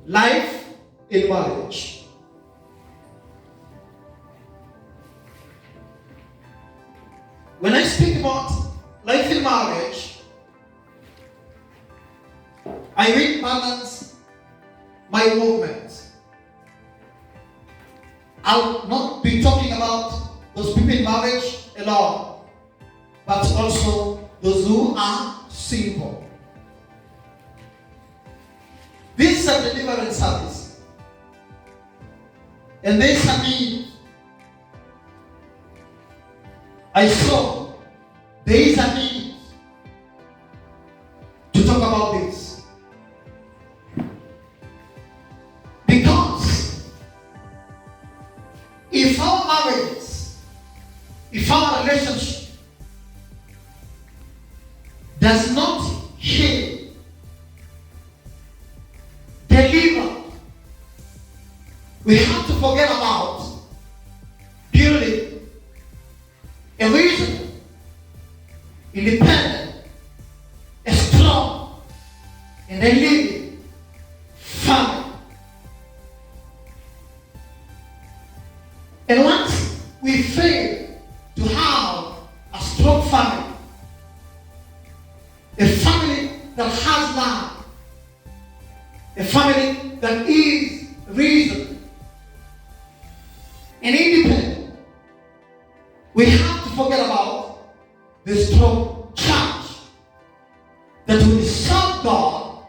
Life in marriage. When I speak about life in marriage, I will balance my movements. I'll not be talking about those people in marriage alone, but also those who are single. This is a deliverance service, and there's a need. I saw there is a need to talk about this because if our marriages, if our relationship does not heal, deliver, we have to forget about building a reasonable, independent, a strong, and a living family. And once we fail to have a strong family, a family that has love, a family that is reasonable and independent, we have to forget about the strong church that will serve God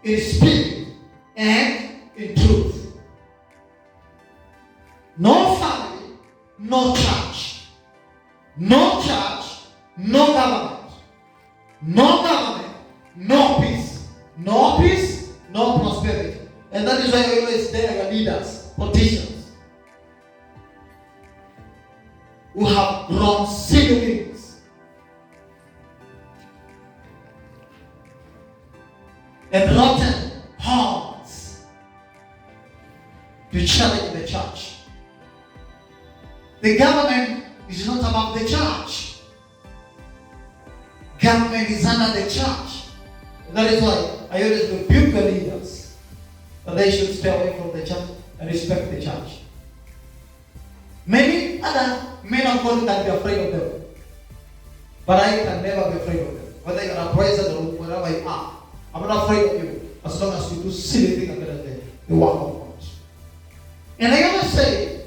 in spirit and in truth. No family, no church. No church, no government. No government, no peace. No peace, no prosperity. And that is why we always tell our leaders, politicians, who have grown siblings and rotten hearts to challenge the church. The government is not about the church. Government is under the church. And that is why I always rebuke the leaders that they should stay away from the church and respect the church. Many other men of God can be afraid of them, but I can never be afraid of them. Whether you're a president or wherever you are, I'm not afraid of you as long as you do silly things against the work of God. And I always say,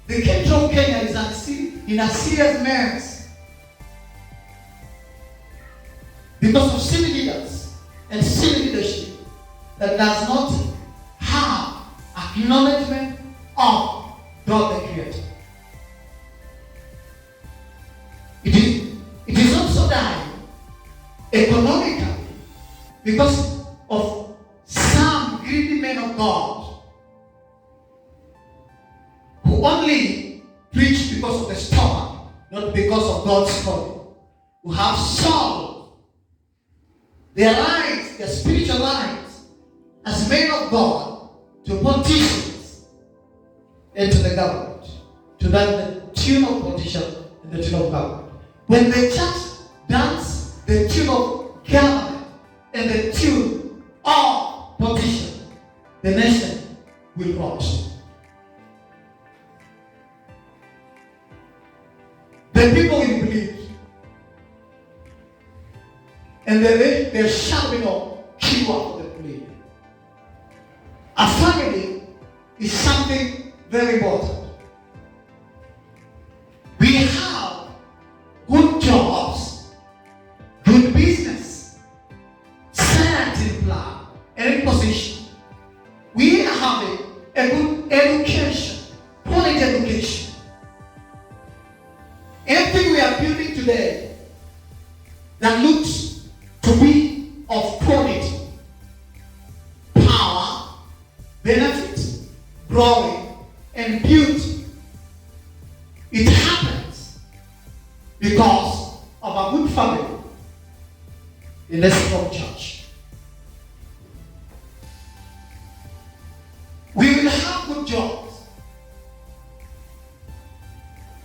the country of Kenya is in a serious mess because of silly leaders and silly leadership that does not have acknowledgement of God the Creator. It is also dying economically because of some greedy men of God who only preach because of the stomach, not because of God's calling, who have sold their lives, their spiritual lives, as men of God to politicians and to the government, to the tune of politician and the tune of government. When the church dance the tune of government and the tune of politician, the nation will rot. The people will believe, and there shall be no cure for the belief. A family is something very important. We have good jobs, good business, certain plan, and in position. We are having a good education, quality education. Everything we are building today that looks to be of quality, power, benefit, glory, and beauty, it happens because of a good family in a strong church. We will have good jobs.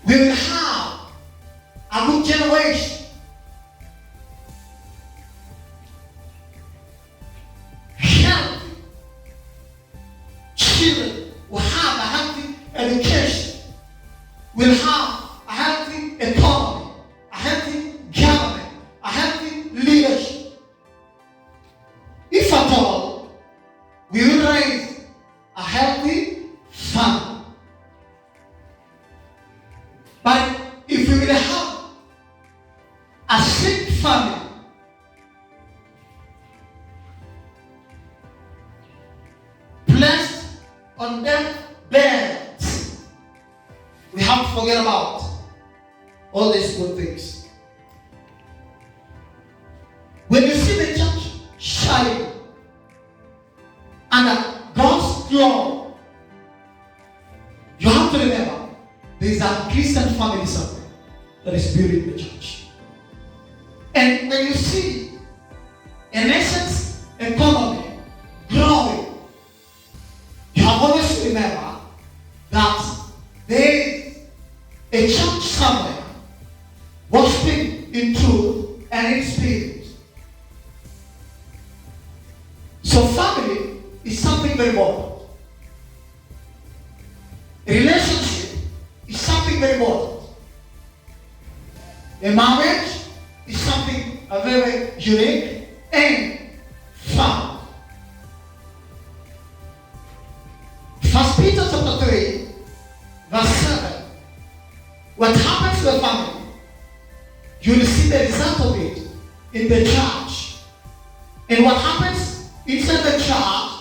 We will have a good generation. Healthy, on their beds. We have to forget about all these good things. When you see the church shining under God's glory, you have to remember there is a Christian family somewhere that is building the church. And when you see a nation's economy growing, you have always to remember that there is a church somewhere worshiping in truth and in spirit. So family is something very important. A relationship is something very important. A marriage is something very unique and fun. First Peter chapter 3, verse 7. What happens to a family, you will see the result of it in the church. And what happens inside the church,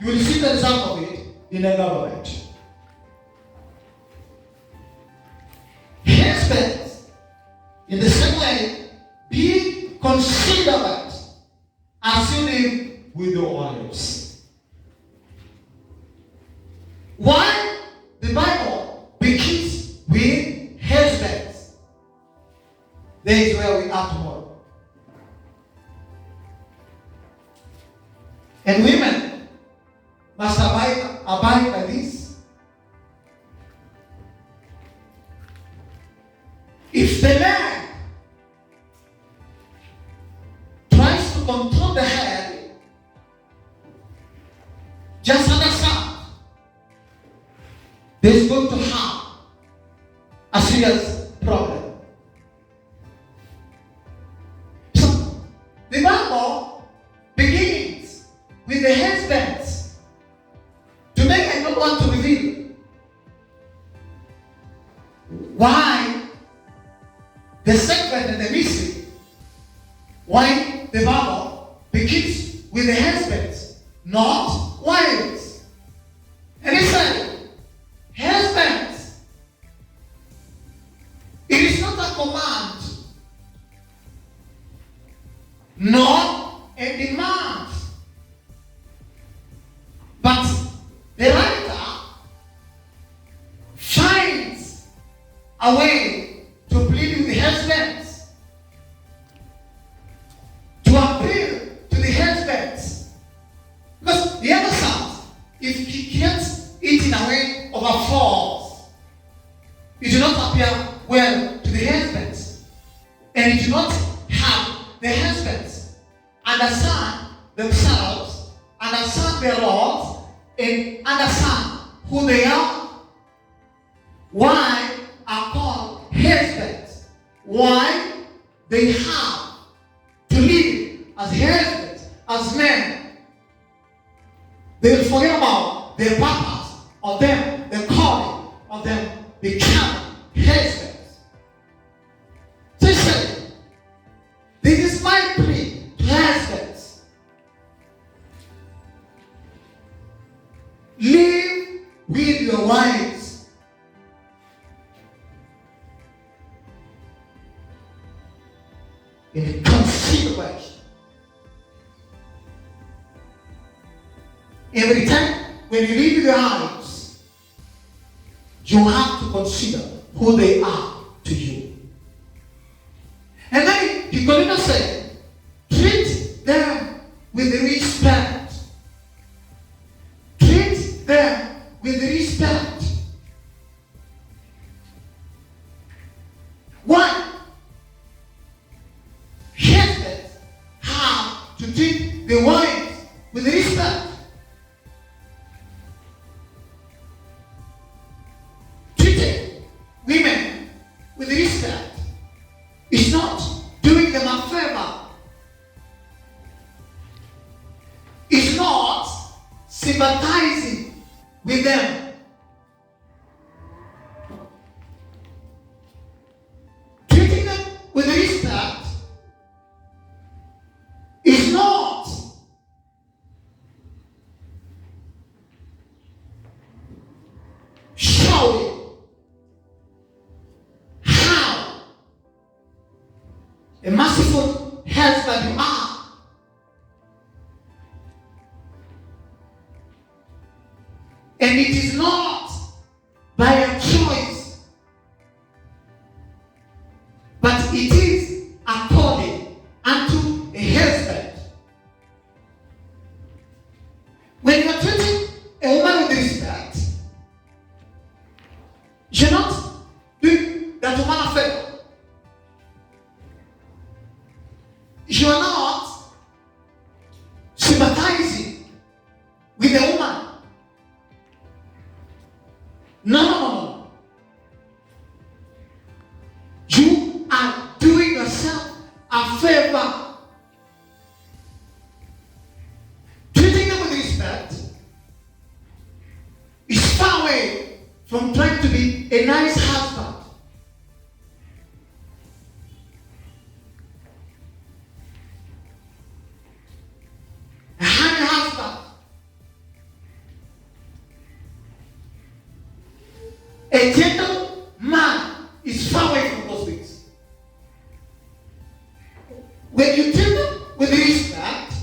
you will see the result of it in the government. Husbands, in the same way, be considerate as you live with your wives. Why the Bible begins with husbands? There is where we are tomorrow. And women must abide by this. If the man tries to control the head, just understand there's going to have a serious problem. So the Bible begins with the husbands. Today I don't want to reveal why the secret and the mystery, why the Bible begins with the husbands, not wives. And he said, husbands, it is not a command, nor a demand, but the writer finds a way to plead with the husbands, to appeal to the husbands. Because the other side, if he gets it in a way of a force, it do not appear well to the husbands. And it do not have the husbands understand themselves, understand their roles, and understand who they are. Why are called husbands? Why they have to live as husbands, as men. They will forget about their purpose of them, the calling of them becoming husbands. So he said, this is my plea to husbands. Live with your wives. In a consideration. Every time when you live with your wives, you have to consider who they are to you. And then he continues to say, treat them with respect. Treat them with respect. Why? Husbands have to treat the wives with respect. Treating women with respect is not doing them a favor. It's not sympathizing with them. Treating them with respect is not a merciful husband you are. And it is not by a choice, but it is according unto a husband. When you are treating a woman with respect, you're not doing that woman a favor. You are not sympathizing with the woman. No. You are doing yourself a favor. Treating them with respect is far away from trying to be a nice husband. A honey husband. A gentle man is far away from those things. When you treat them with respect,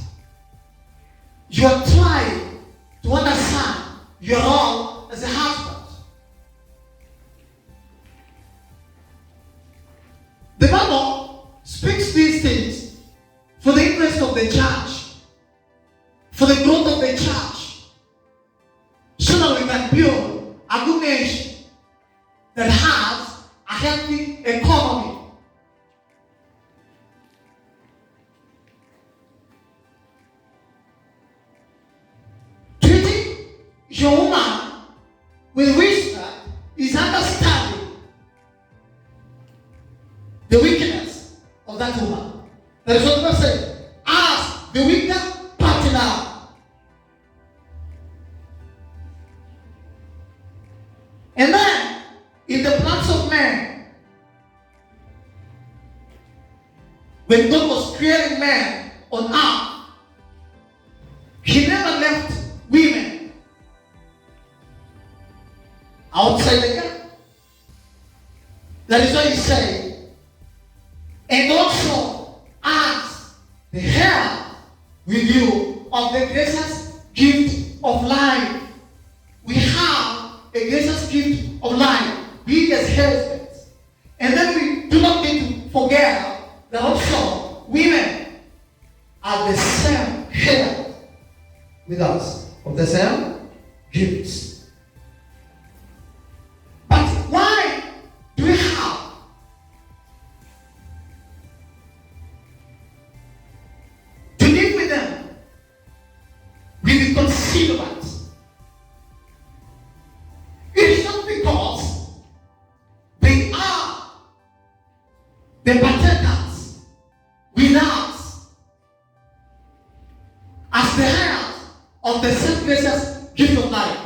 you are trying to understand your role as a husband. The Bible speaks these things for the interest of the church, for the growth of the church, so that we can build a good nation that has a healthy economy. Treating your woman with respect is understanding the weakness of that woman. That is what the Bible says. As the weaker partner. And then, in the plans of man, when God was creating man on earth, He never left women outside the camp. That is why He said, and also as the hair with you of the gracious gift of life. We have a gracious gift of life. We as husbands. And then we do not need to forget that also women are the same hair with us, of the same gifts. But why do we have to live with them with concealment? It is not because they are the partakers with us as the heirs of the same gracious gift of life.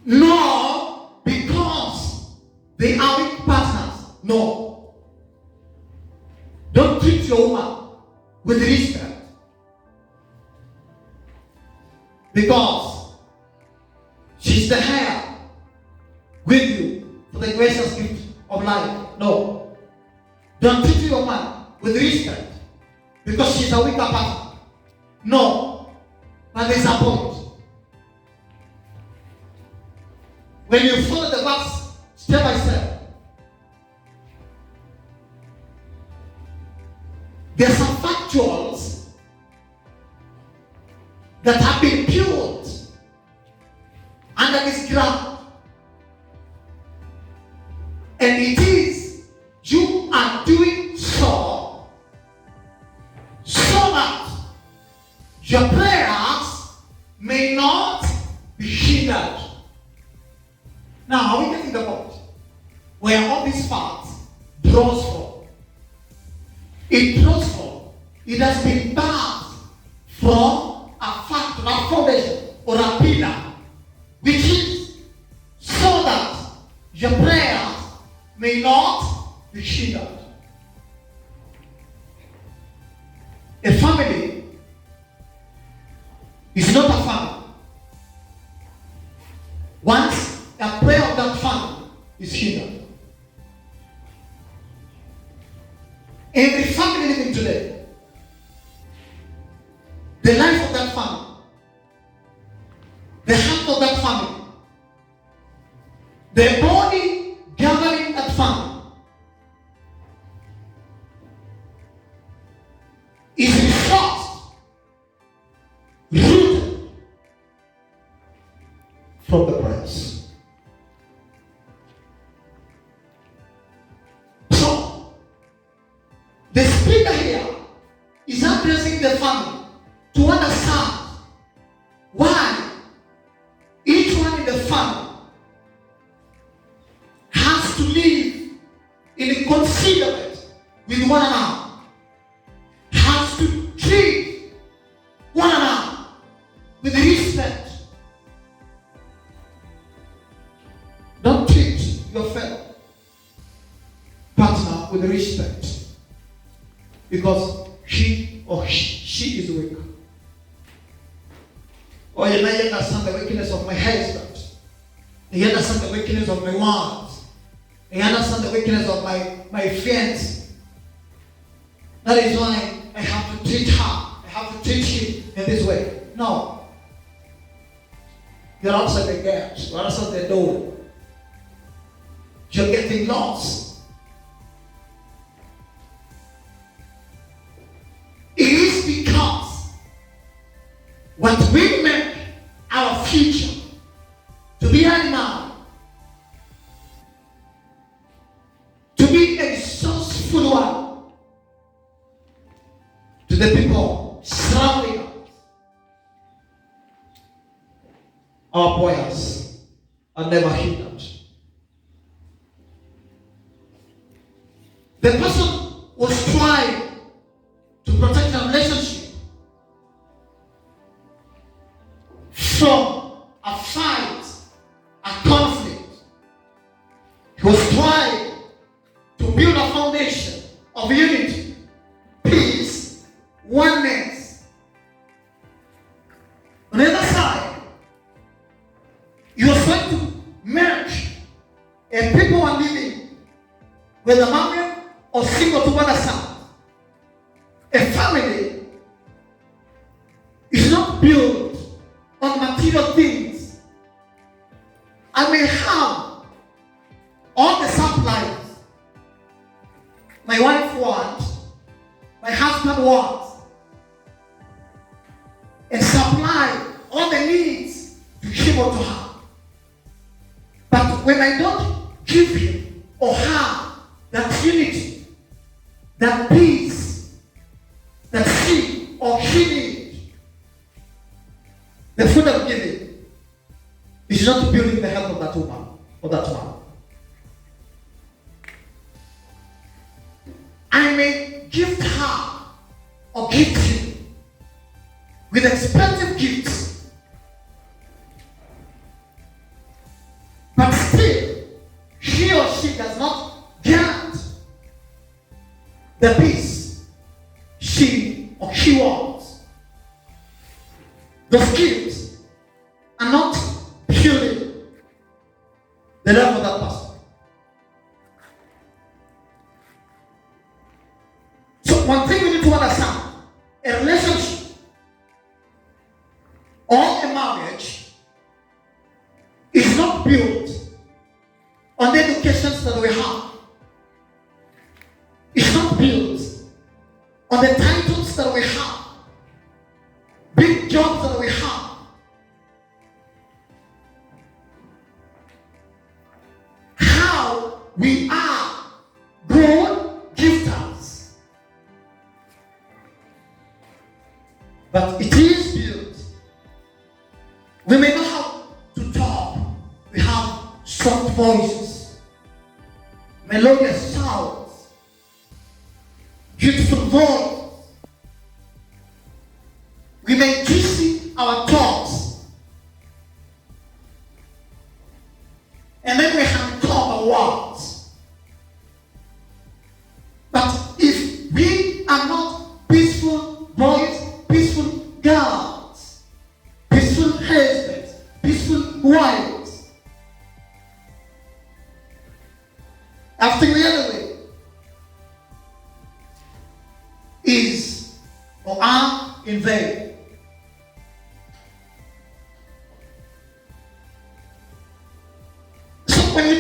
No, because they are weak partners. No. Don't treat your woman with respect. Because she's the heir with you for the gracious gift of life. No. Don't treat your woman with respect because she's a weaker partner. No. But there's a point. When you follow the verse step by step, there are some factuals that have been built under this ground. And it is you are doing so that your prayers may not be hindered. Now, are we getting the point? Where all these facts draws from? It draws from. It has been birthed from a fact, or a foundation, or a pillar, which is so that your prayers may not be hindered. A family is not a family once a prayer of that family is hindered. The body gathering at family is resourced, rooted from the prayers. So, the speaker here is addressing the family to understand why each one in the family has to live in considerate with one another, has to treat one another with respect. Don't treat your fellow partner with respect because he or she is weak. Or you may understand the weakness of my husband. You understand the weakness of my wife. You understand the weakness of my friends. That is why I have to treat her. I have to treat him in this way. No. You're outside the gate. You're outside the door. You're getting lost. It is because what we make our future to be animal, to be a resourceful one to the people surrounding us. Our prayers are never hindered. The person was trying to protect a relationship from a fight, a conflict. He was trying to build a foundation of unity, peace, oneness. On the other side, he was trying to merge, and people are living with a married or single to one side. A family is not built on material things. I may have all the supplies my wife wants, my husband wants, and supply all the needs to him or to her. But when I don't give him or her that unity, that peace, that she or he needs, the food I'm giving is not building the health of that woman or that man. I may gift her or gift him with expensive gifts, but still he or she does not get the peace she or he wants. Those gifts are not building the love of that person. So one thing we need to understand, a relationship or a marriage is not built on the educations that we have. It's not built on the titles that we have, big jobs that we have. How we are good gifters. But it is built. We may not have to talk. We have soft voices, melodious sounds, beautiful voice. We may juicy our thoughts, and then we have talk words. But if we are not peaceful boys, peaceful girls, peaceful husbands, peaceful wives, after the other way is or are in vain. So when you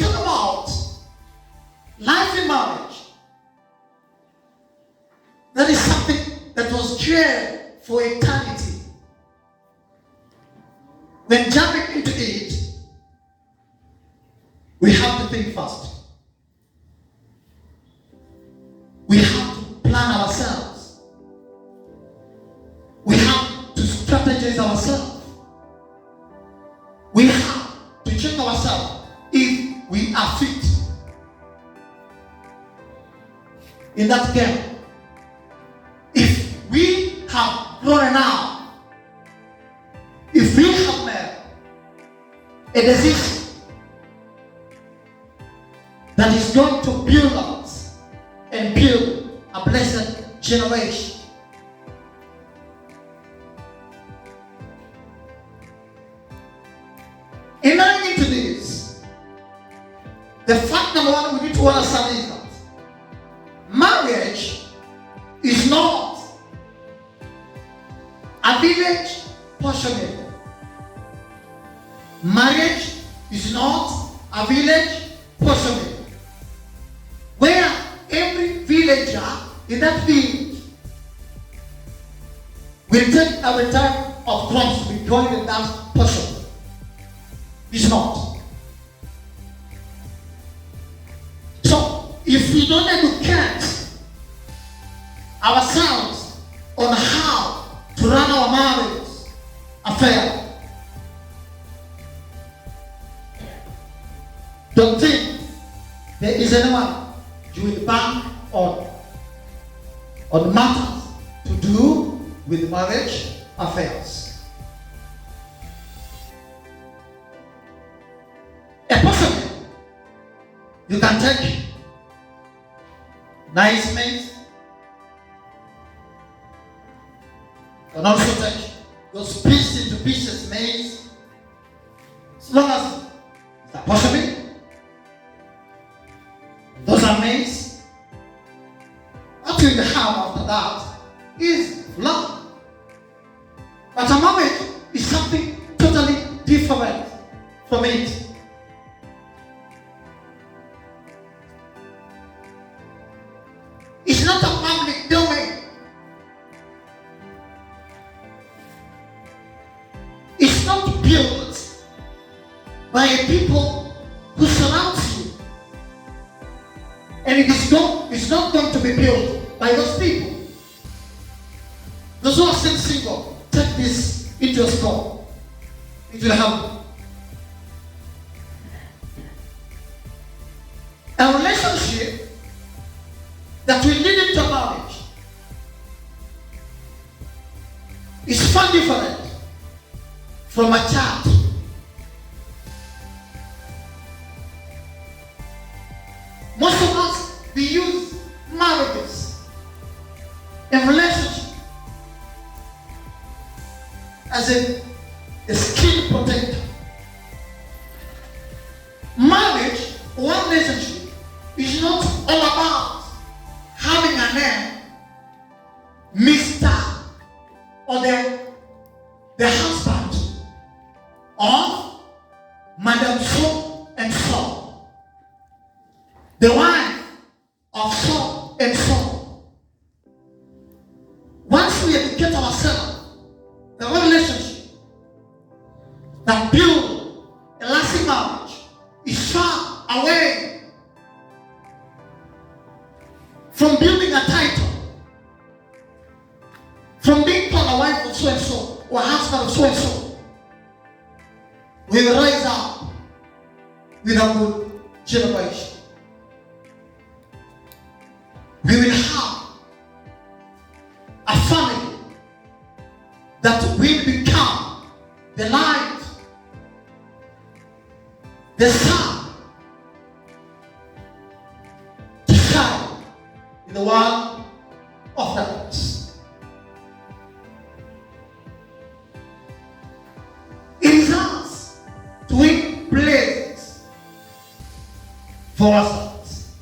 that was created for eternity. When jumping into it, we have to think first. We have to plan ourselves. We have to strategize ourselves. We have to check ourselves if we are fit in that game. If we have grown enough, if we have made a decision that is going to build us and build a blessed generation. In line into this, the fact number one we need to understand is that marriage is not a village portion. Marriage is not a village portion where every villager in that village will take a return of crops to be growing in that portion. It's not. So, if we don't educate ourselves on how to run our marriage affair, don't think there is anyone you will bank on matters to do with marriage affairs. A person, you can take nice maize, you can also take those pieces into pieces maize, as long as it's a possible. Those are maize. What you have after that is love. But a marriage is something totally different from it. It's not a public domain. It's not built by people who surround you. And it's not going to be built by those people. Those who are still single, take this into your scope. It will help you. A relationship that will lead into marriage is far different from a child. Most of us, we use marriages and relationship as a skin protector. Marriage, one relationship, is not all about having a name, Mr. or the husband of Madam So and So, the wife of so and so. Once we educate ourselves, the relationship that build a lasting marriage is far away from building a title, from being called a wife of so and so or a husband of so and so. We will rise up with a good generation. We will have a family that will become the light, the sun, to shine in the world of darkness. It is us to win places for ourselves.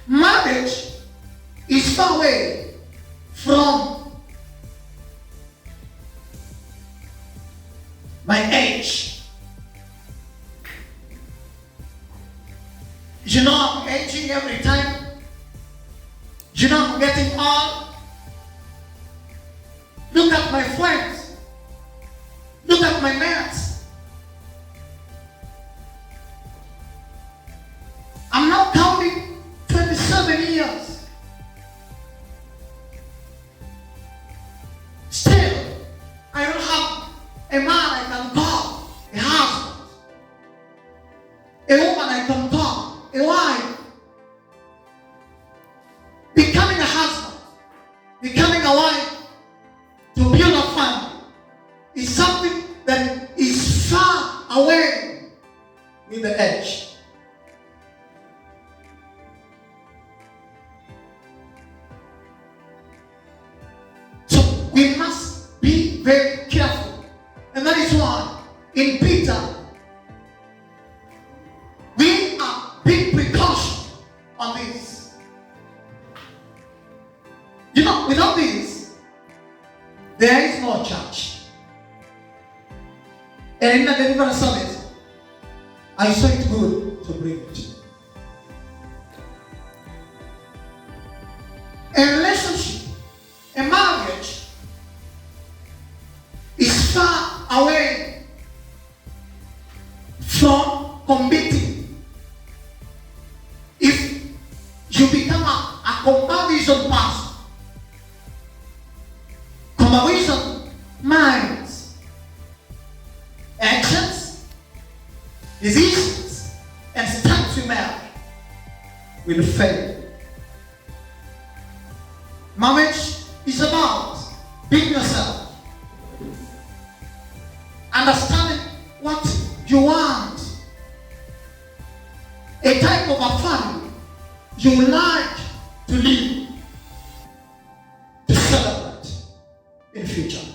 Marriage is far away from my age. You know I'm aging every time. You know, I'm getting old. Look at my friends. Look at my mates. I'm now counting 27 years. Still, I don't have a man I can call a husband, a woman I can call a wife. Becoming a husband, becoming a wife, to build a family is something that is far away with the edge. So we must be very careful. And that is why in Peter, we are big precaution on this. You know, without this, there is no church. And in the deliverance service, I saw it good to bring it. A relationship, a marriage, is far away from committing. If you become a comparison person, comparison minds, actions, decisions, and steps you make will fail. Marriage is about being yourself, understanding what you want, a type of a family you like to live, to celebrate in future,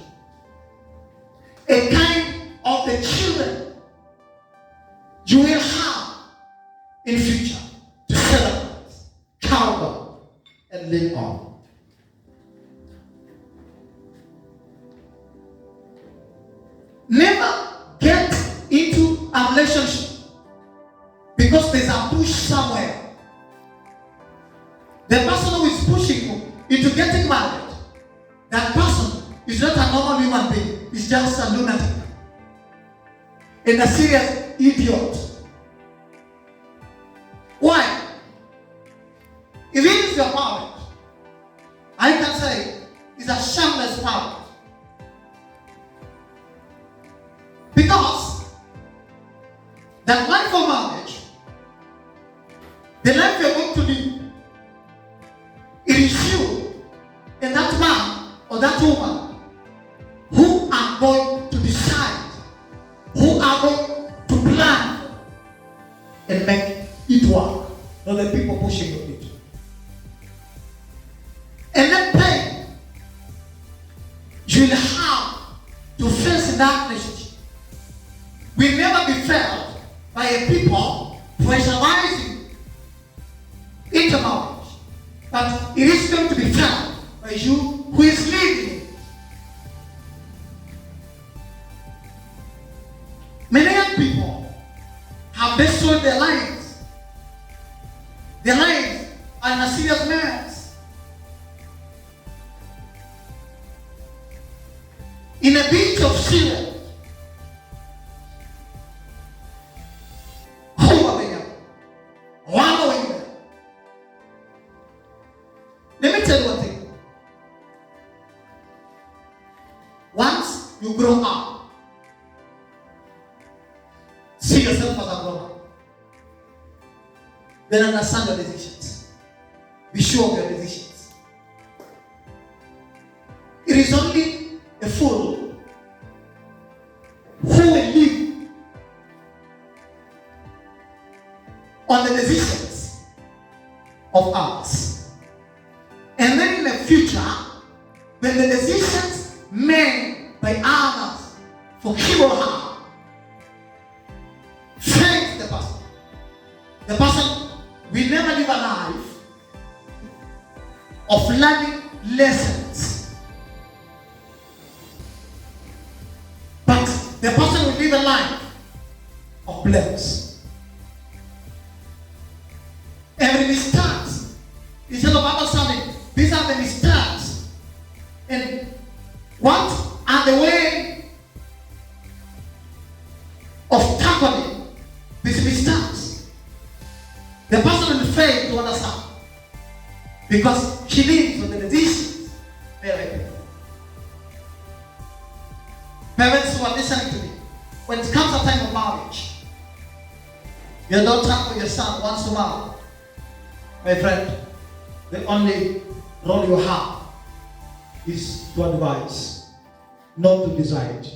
a kind of the children you will have in future to celebrate, count on, and live on. Never get into a relationship because there's a push somewhere. The person who is pushing you into getting married, that person is not a normal human being. He's just a lunatic and a serious idiot. Why? If it is your marriage, I can say it's a shameless marriage. Because that life of marriage, the life you're going to live, it is you and that man or that woman who are going to decide, who are going to plan and make it work, not the people pushing you it. And that pain you will have to face in that relationship will never be felt by a people pressurizing into marriage, but it is going to be felt by you who is leading it. Many young people have destroyed their lives. Their lives are in a serious mess. In a beach of Syria, let me tell you one thing. Once you grow up, see yourself as a grown up, then understand your decisions. Be sure of your decisions. It is only a fool who will live on the decisions of others. And then in the future, when the decisions made by others for him or her fails the person will never live a life of learning lessons. But the person will live a life of blames. Every mistake, instead of understanding And what are the way of tackling this mistakes? The person is afraid to understand because she lives with the diseases. Parents who are listening to me, when it comes to time of marriage, your daughter or your son wants to marry, my friend, the only role you have is to advise, not to decide.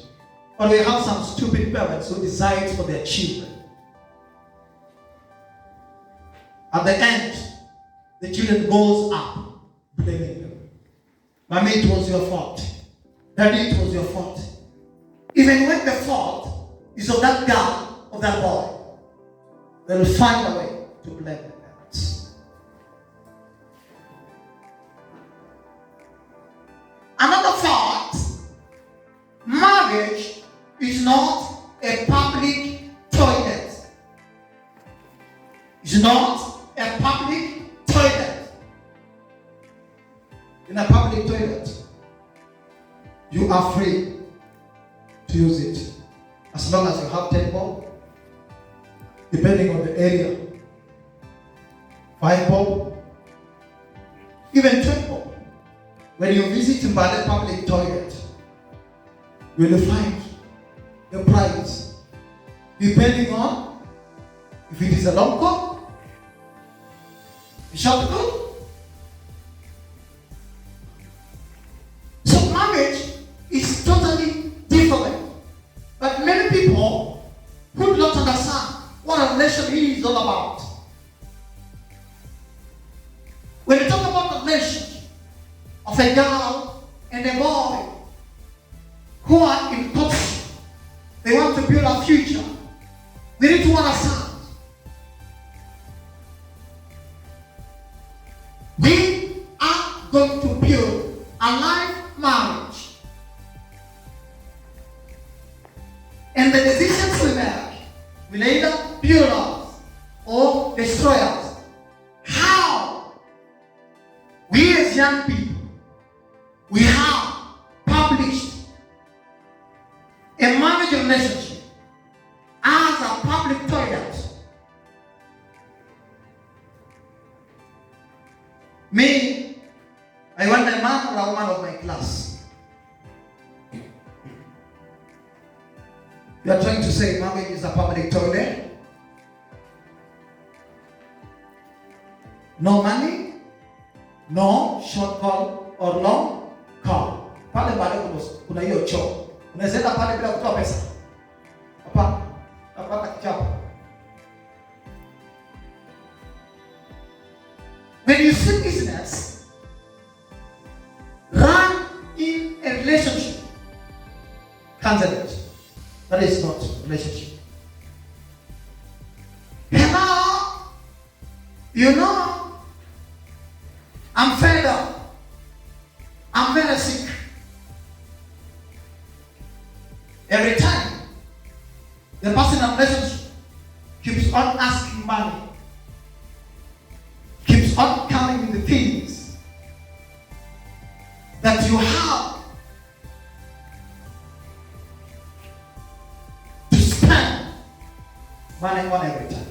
But we have some stupid parents who decide for their children. At the end, the children goes up blaming them. Mommy, it was your fault. Daddy, it was your fault. Even when the fault is of that girl, of that boy, they will find a way to blame the parents. Another fact, marriage is not a public toilet. It's not a public toilet. In a public toilet, you are free to use it as long as you have 10 bob, depending on the area, 5 bob, even 20 bob. When you visit Mbale public toilet, you will find the price depending on if it is a long coat, a short coat. So marriage is totally different. But many people who don't understand what a relationship is all about. When you talk about the relationship of a girl and a boy who are in courtship, they want to build a future. They need to understand. We are going to build a life marriage. And the decisions we make will either build us or destroy us. How? We as young people, we have published a marriage relationship as a public toilet. Me, I want a man or a woman of my class. You are trying to say marriage is a public toilet? No money, no short call or long call. Pale kuna hiyo choo. Unaweza pale bila kutoa pesa. Hapana. Hapana kichapo. When you see business run in a relationship, cancel it. That is not relationship. Hello? You know, I'm fed up. I'm very sick. Every time the person in relationship keeps on asking money, keeps on coming with the things that you have to spend money on every time.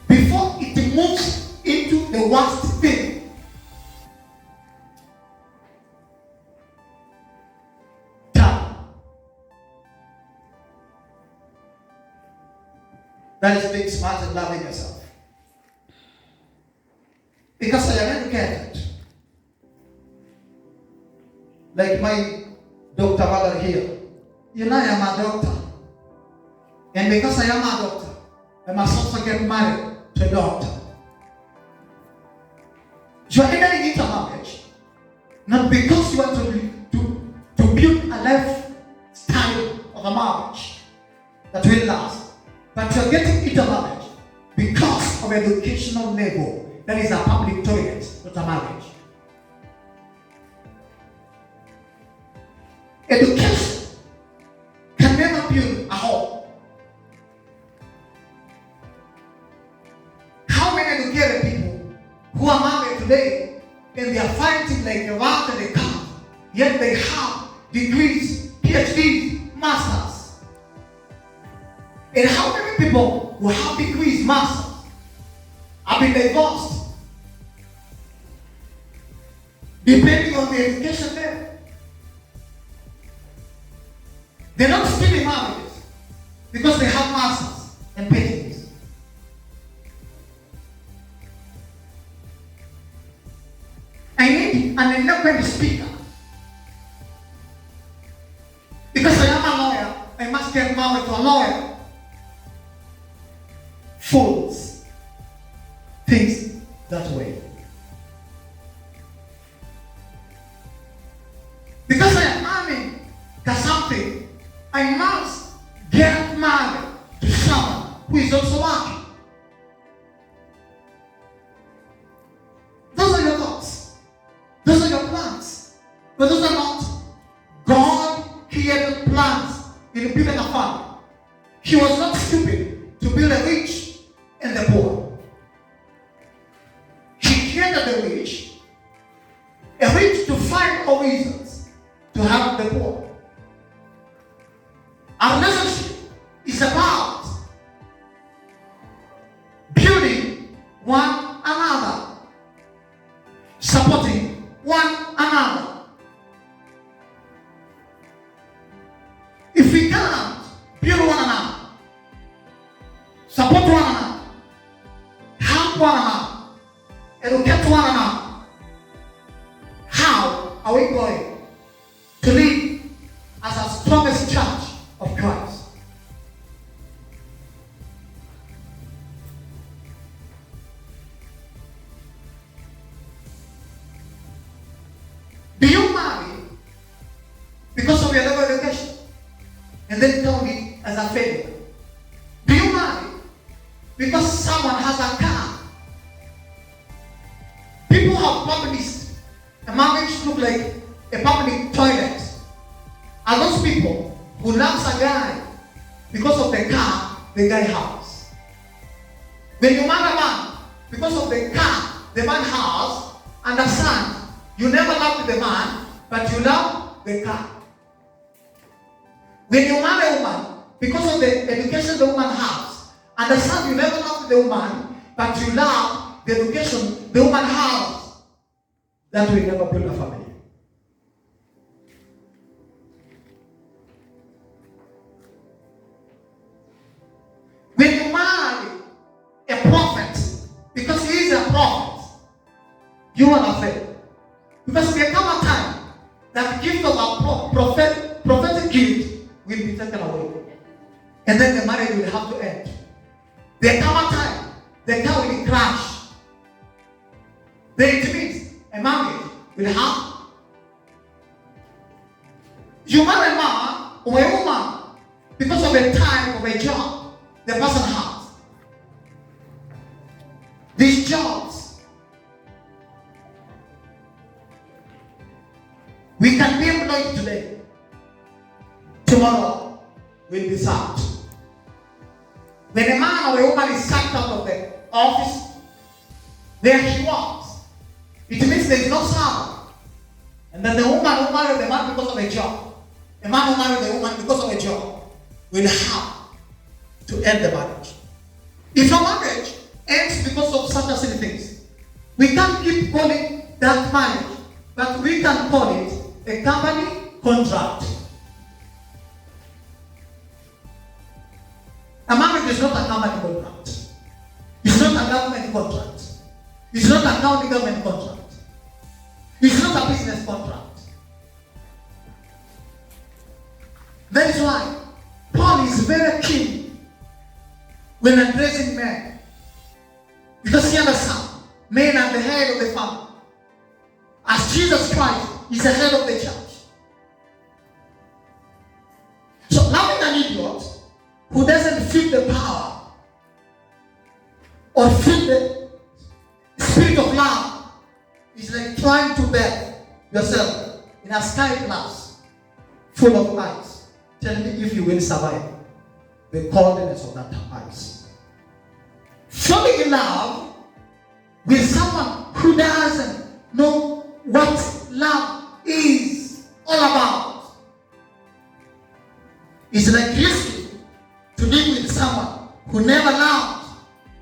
Before it moves into the worst thing, that is being smart and loving yourself. Because I am educated. Like my Dr. Mother here. You know I am a doctor. And because I am a doctor, I must also get married to a doctor. You are entering into marriage not because you want to build a lifestyle of a marriage that will last. But you're getting into marriage because of educational level. That is a public toilet, not a marriage. Education can never build a home. How many educated people who are married today and they are fighting like a rat and a cat, yet they have degrees, PhDs, masters. And how many people who have degrees, masters, have been divorced depending on the education there? They're not still in marriages because they have masters and PhDs. I need an eloquent speaker. Because I am a lawyer, I must get married to a lawyer. Fools think that way. Because I am aiming at something, I must get married to someone who is also working. Those are your thoughts. Those are your plans. But those are not God created plans in building a family. He was not stupid to build a rich and the poor. He created the rich to find all reasons to have the poor. Our relationship is about building one another, supporting one another. If we can't build one another, support one another, help one another, educate one another, how are we going to live as a strongest church of Christ? Do you marry because of your level of education and then count it as a failure? Do you marry because someone has a car? People have published a marriage look like a public toilet. Are those people who loves a guy because of the car the guy has? When you marry a man because of the car the man has, understand, you never loved the man, but you love the car. When you marry a woman because of the education the woman has, understand, you never loved the woman, but you love the education the woman has. That will never build a family. When you marry a prophet because he is a prophet, you are afraid. Because there come a time that gift of a prophetic gift will be taken away. And then the marriage will have to end. There come a time the car will crash. Then it means a marriage will have. You marry a man or a woman because of a time of a job the person has. These jobs, we can be employed today. Tomorrow will be sacked. When a man or a woman is sacked out of the office, there he works. It means there is no salary. And then the woman who married the man because of a job, the man who married the woman because of a job, will have to end the marriage. If a marriage ends because of such and such things, we can't keep calling that marriage, but we can call it a company contract. A marriage is not a company contract. It's not a government contract. It's not a county government contract. It's not a business contract. That is why Paul is very keen when addressing men. Because he understands men are the head of the family. As Jesus Christ is the head of the church. So loving an idiot who doesn't feel the power or feel the spirit of love is like trying to bathe yourself in a sky glass full of ice. Tell me if you will survive the coldness of that ice. Falling in love with someone who doesn't know what love is all about. It's like risky to live with someone who never loved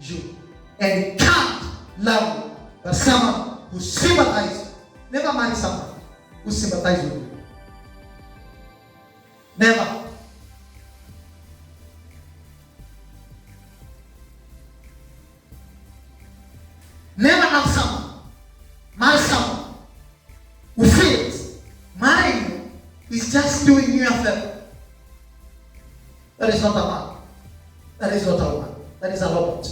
you and can't love you, but someone who sympathizes. Never marry someone who sympathizes with you. Never. Never love someone, marry someone who feels marrying you is just doing you a favor. That is not a man. That is not a woman. That is a robot.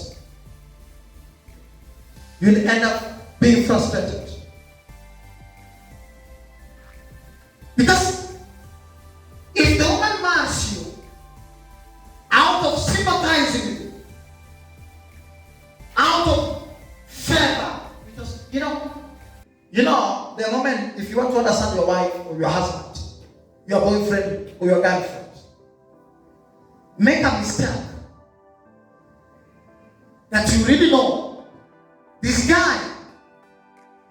You'll end up being frustrated. Because if the woman marries you out of sympathizing with you, out of favor, because you know, the moment if you want to understand your wife or your husband, your boyfriend or your girlfriend, make a mistake that you really know this guy,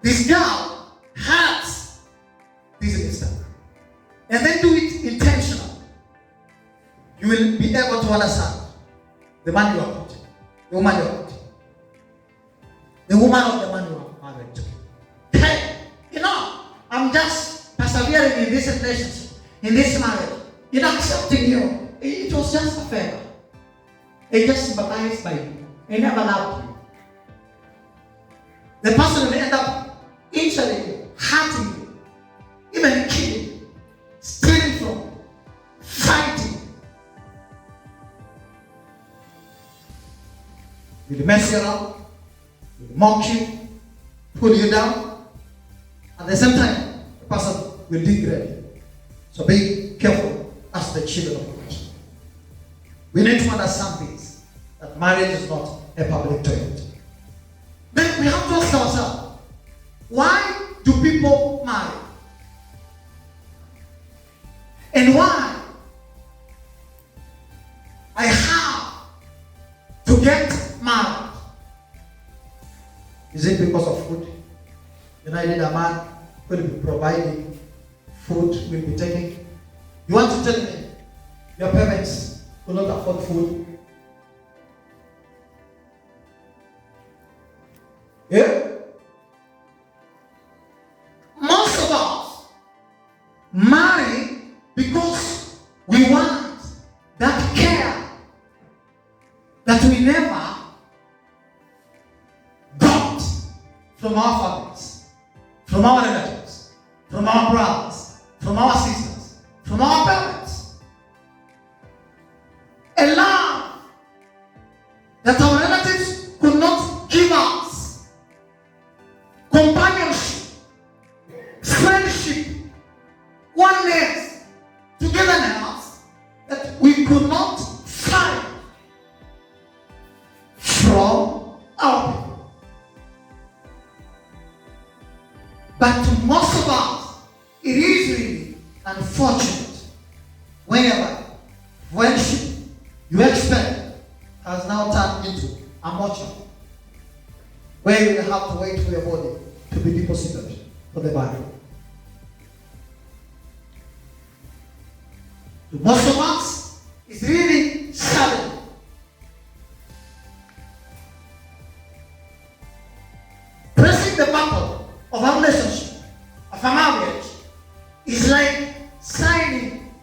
this girl has this mistake, and then do it intentionally. You will be able to understand the man you are putting, the woman you are putting, the woman of the man you are married to. Hey, I'm just persevering in this relationship, in this marriage, in accepting you. It was just a favor. He just sympathized by you. He never loved you. The person will end up injuring you, hurting you, even killing you, stealing from you, fighting. He will mess you around, he will mock you, pull you down. At the same time, the person will degrade you. So be careful as the children of God. We need to understand this, that marriage is not a public toilet. Then we have to ask ourselves, why do people marry? And why I have to get married? Is it because of food? I need a man who will be providing food, will be taking. You want to tell me your parents will not afford food? Yeah? Most of us marry because we want that care that we never got from our families, from our relatives, from our brothers, from our sisters, from our parents. A love that our relatives could not give us. Companionship, friendship, oneness, togetherness that we could not find from our people. But to most of us, it is really unfortunate whenever friendship you expect has now turned into a mortuary, where you will have to wait for your body to be deposited for the burial. To most of us, it's really sudden. Pressing the button of a relationship, of a marriage, is like signing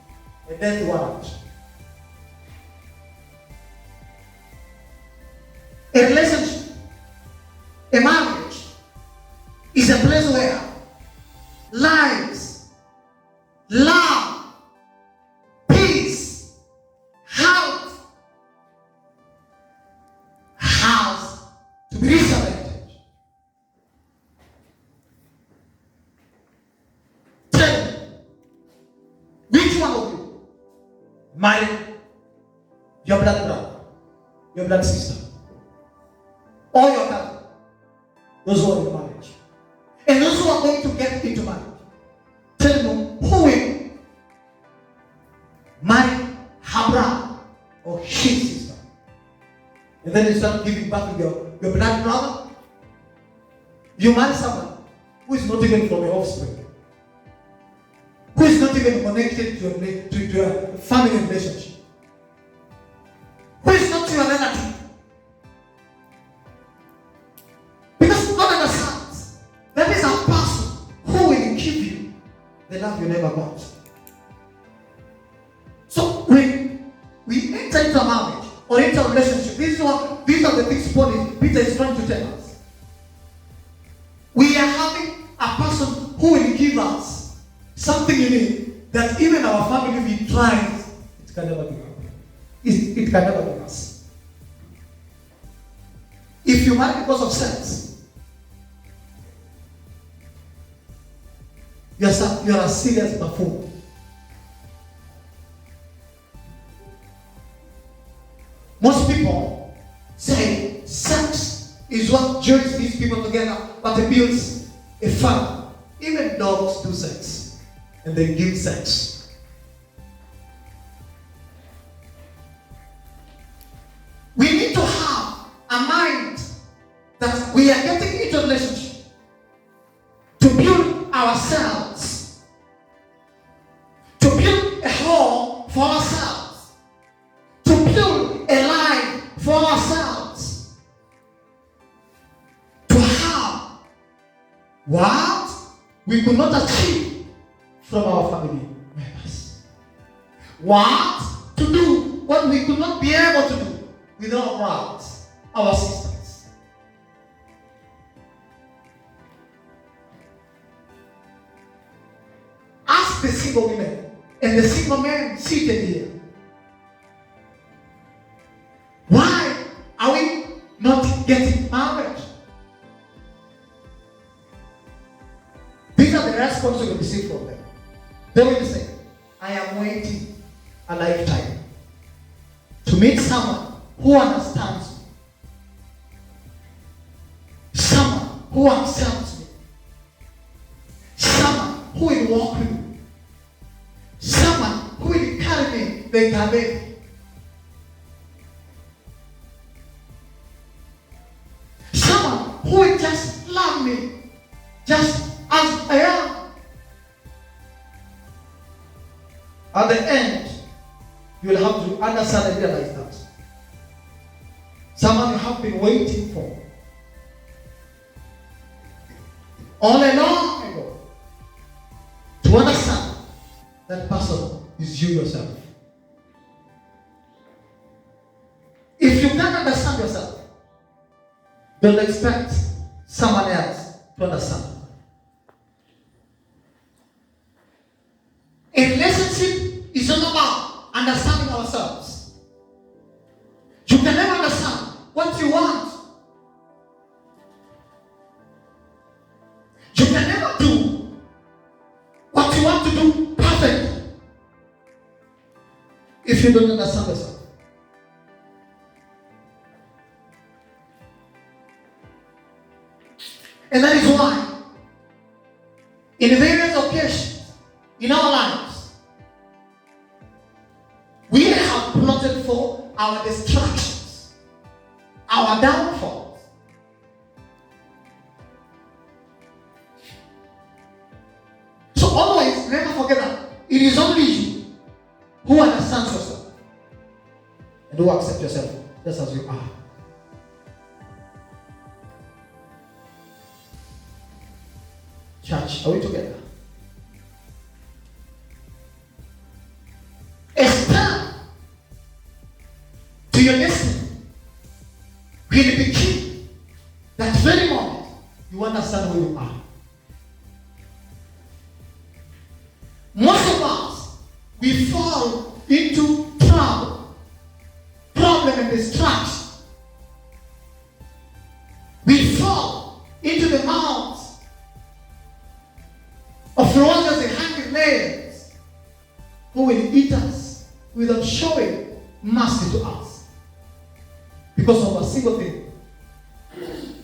a death warrant. A relationship, a marriage, is a place where lives, love, peace, health has to be resurrected. Tell me, which one of you married your blood brother, your blood sister, or your cousin, those who are in marriage, and those who are going to get into marriage? Tell them who will marry her brother or his sister, and then you start giving back to your blood brother, You marry someone who is not even from your offspring, who is not even connected to your family relationship, who is not your relative. Because God understands that is a person who will give you the love you never got. So when we enter into a marriage or into a relationship, these are the things Peter is trying to tell us. We are having a person who will give us something unique that even our family, if it tries, it can never give up. It can never give us. If you marry because of sex, you are a serious buffoon. Most people say sex is what joins these people together, but it builds a family. Even dogs do sex, and they give sex. We need to have a mind that we are getting into a relationship to build ourselves, to build a home for ourselves, to build a life for ourselves, to have what we could not achieve from our family members. What to do what we could not be able to do with our brothers, our sisters. Ask the single women and the single men seated here. Why are we not getting married? These are the responses we receive from them. They will say, I am waiting a lifetime to meet someone who understands me, someone who accepts me, someone who will walk with me, someone who will carry me the entire day. Who will just love me just as I am. At the end, you will have to understand and realize that someone you have been waiting for all along ago, to understand that person is you yourself. If you can't understand yourself, don't expect someone else to understand. A relationship is all about understanding ourselves. You can never understand what you want. You can never do what you want to do perfectly if you don't understand yourself. And that is why, in various occasions in our lives, we have plotted for our distractions, our downfalls. So always never forget that it is only you who understands yourself and who accepts yourself just as you are. Church, are we together? Stand to your destiny will begin that very moment you understand who you are. Most of us, we fall into trouble, problem and distraction. We fall into the mouths of robbers and hungry lions who will eat us without showing mercy to us because of a single thing: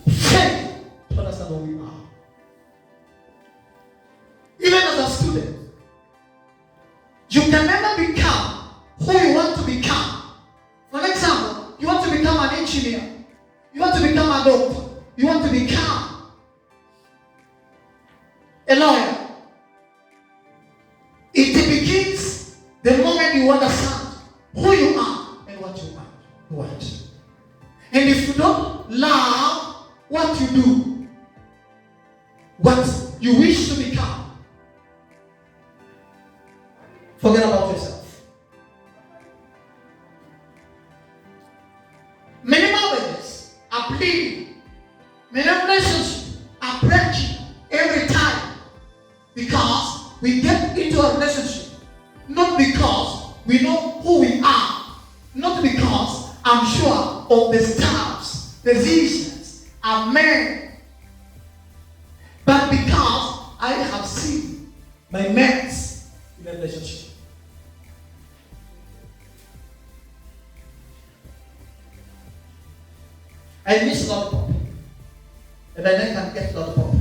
faith to understand who we are. Even as a student, you can never become who you want to become. For example, you want to become an engineer, you want to become a doctor, you want to become a lawyer. It begins the moment you understand who you are and what you want. And if you don't love what you do, what you wish to become, forget about yourself. Many marriages are bleeding. Many relationships are breaking every time because we get into a relationship not because we know who we are, not because I'm sure of the staffs, positions, I've made, but because I have seen my mates in a relationship. I miss lollipop, and then I can get lollipop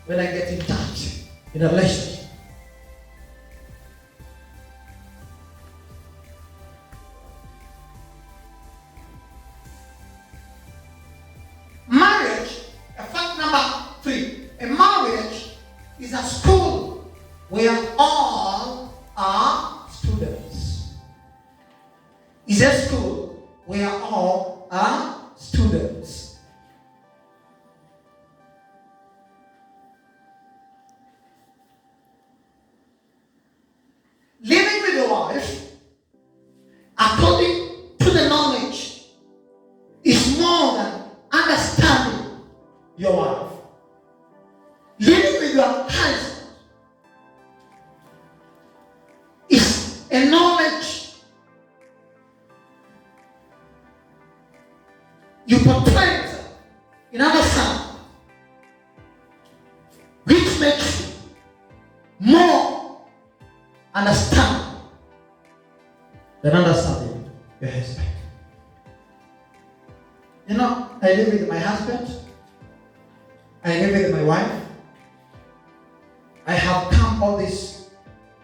when I get in touch in a relationship. Marriage, fact number 3, a marriage is a school where all are students. It's a school where all are students. Living with your wife, according to the knowledge, is more than understanding your wife. Living with your husband is a knowledge you portray in understanding, which makes you more understanding than understanding your husband. You know, I live with my husband. I live with my wife. I have come all this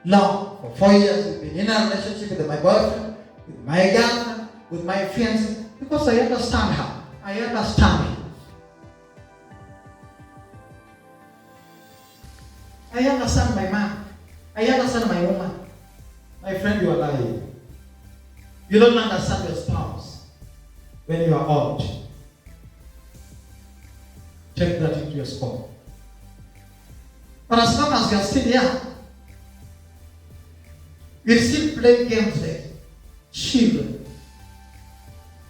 long. For 4 years, we've been in a relationship with my boyfriend, with my girlfriend, with my fiancé, because I understand her. I understand him. I understand my man. I understand my woman. My friend, you are lying. You don't understand your spouse when you are old. Take that into your spouse. But as long as you are still young, we still play games like children.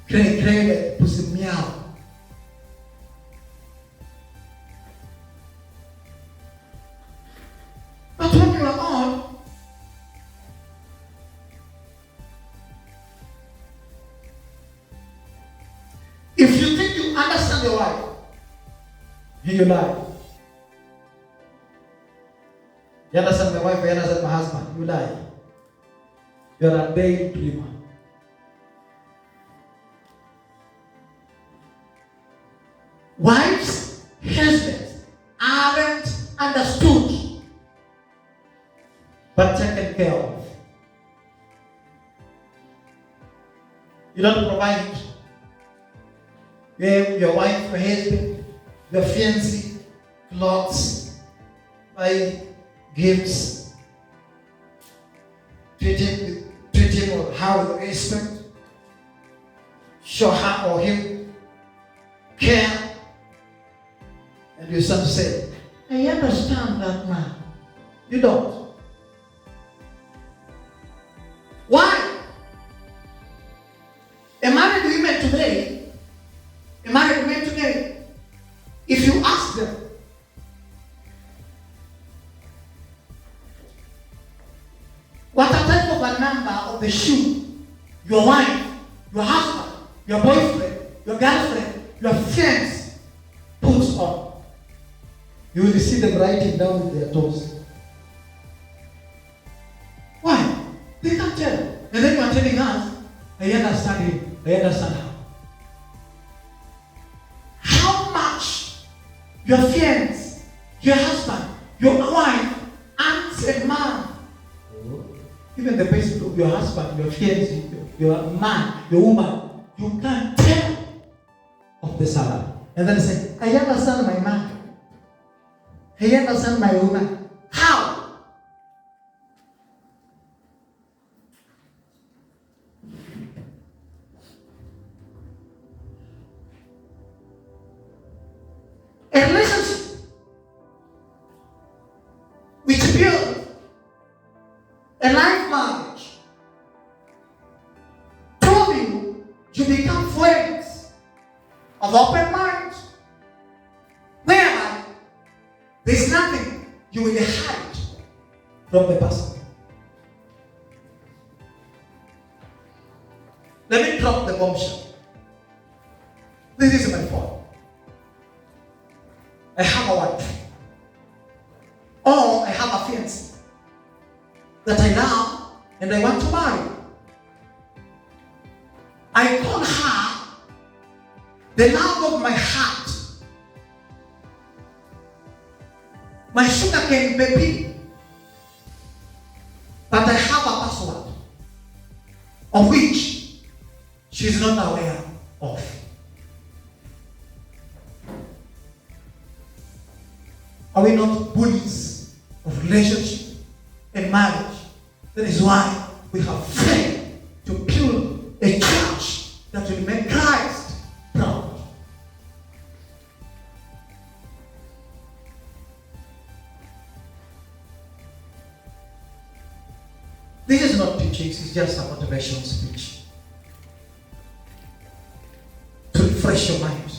Cray, pussy meow. But when you are old, if you think you understand your wife, you lie. You understand my wife, you understand my husband, you lie. You are a daydreamer. Wives, husbands aren't understood, but taken care of. You don't provide your wife, your husband, your fiancé, clothes, buy gifts, treat him or her with respect, show her or him care. And you start to say, I understand that man. You don't. Why? A married woman today, if you ask them, what a type of a number of the shoe your wife, your husband, your boyfriend, your girlfriend, your friends puts on, you will see them writing down with their toes. Why? They can't tell. And then you are telling us, I understand him, I understand her. How much your friends, your husband, your wife, and a man, even the best of your husband, your fiancé, your man, your woman, you can't tell of the salary. And then say, I understand my man. He understands my woman. How? A relationship which build a life marriage. Two of you become friends of open minds. Whereby there's nothing you will hide from the person. Let me drop the bombshell. This is my point. I have a wife, or I have a fiancé that I love and I want to marry. I call her the love of my heart, my sugarcane baby, but I have a password of which she is not aware of. Are we not bullies of relationship and marriage? That is why we have failed to build a church that will make Christ proud. This is not teaching, it's just a motivational speech. To refresh your mind.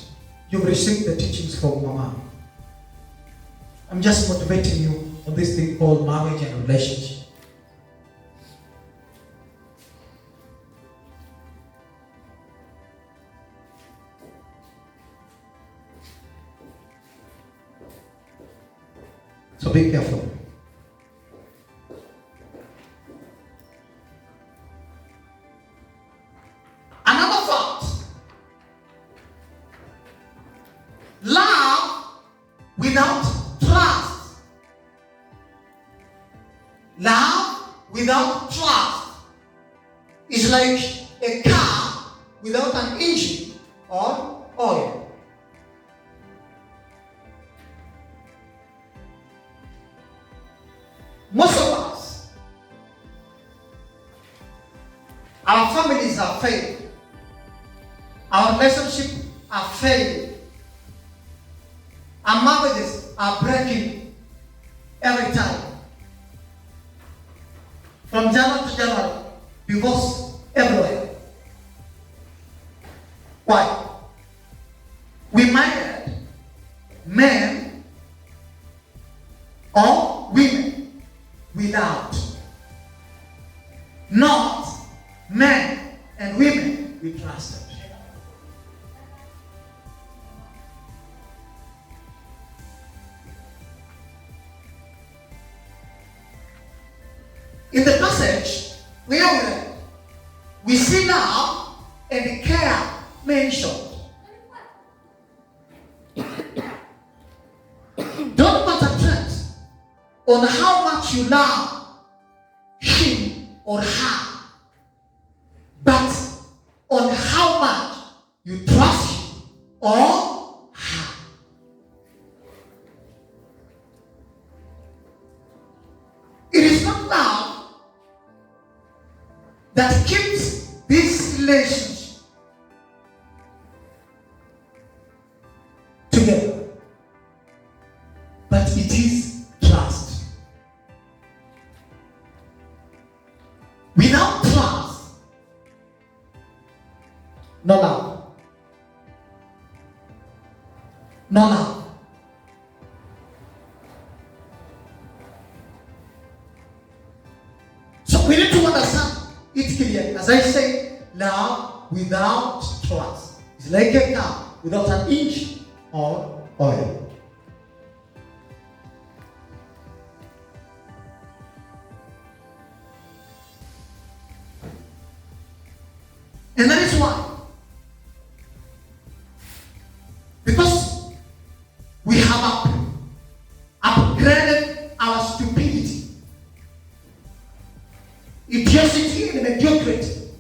You've received the teachings from Mama. I'm just motivating you on this thing called marriage and relationship. So be careful. Another fact. Love without trust. Love without trust is like a car without an engine or oil. Most of us, our families are failing. Our relationships are failing. Our marriages are breaking every time. From January to January, divorce everywhere. Why? We married men or women without, not men and women we trusted. In the passage where we read, we see love and care mentioned. Don't concentrate on how much you love him or her, but on how much you trust him or her. It is not love that keeps this relationship together, but it is trust. Without trust, no love. No love. So we need to understand it clearly. As I say, love without trust is like a car without an engine or oil. And that is why, because we have upgraded our stupidity, idiocy and mediocrity.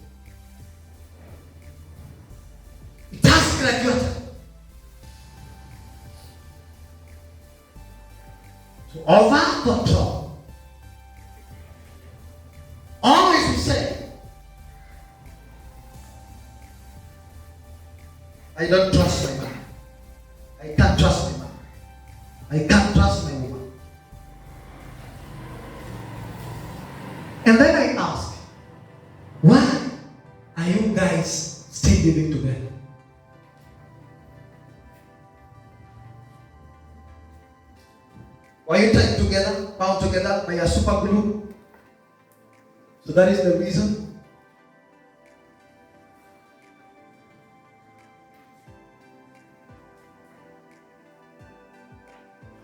It has graduated. to over control. Always we say, I don't trust my man. I can't trust my man. I can't trust my woman. And then I ask, why are you guys still living together? Why are you tied together, bound together by a super glue? So that is the reason.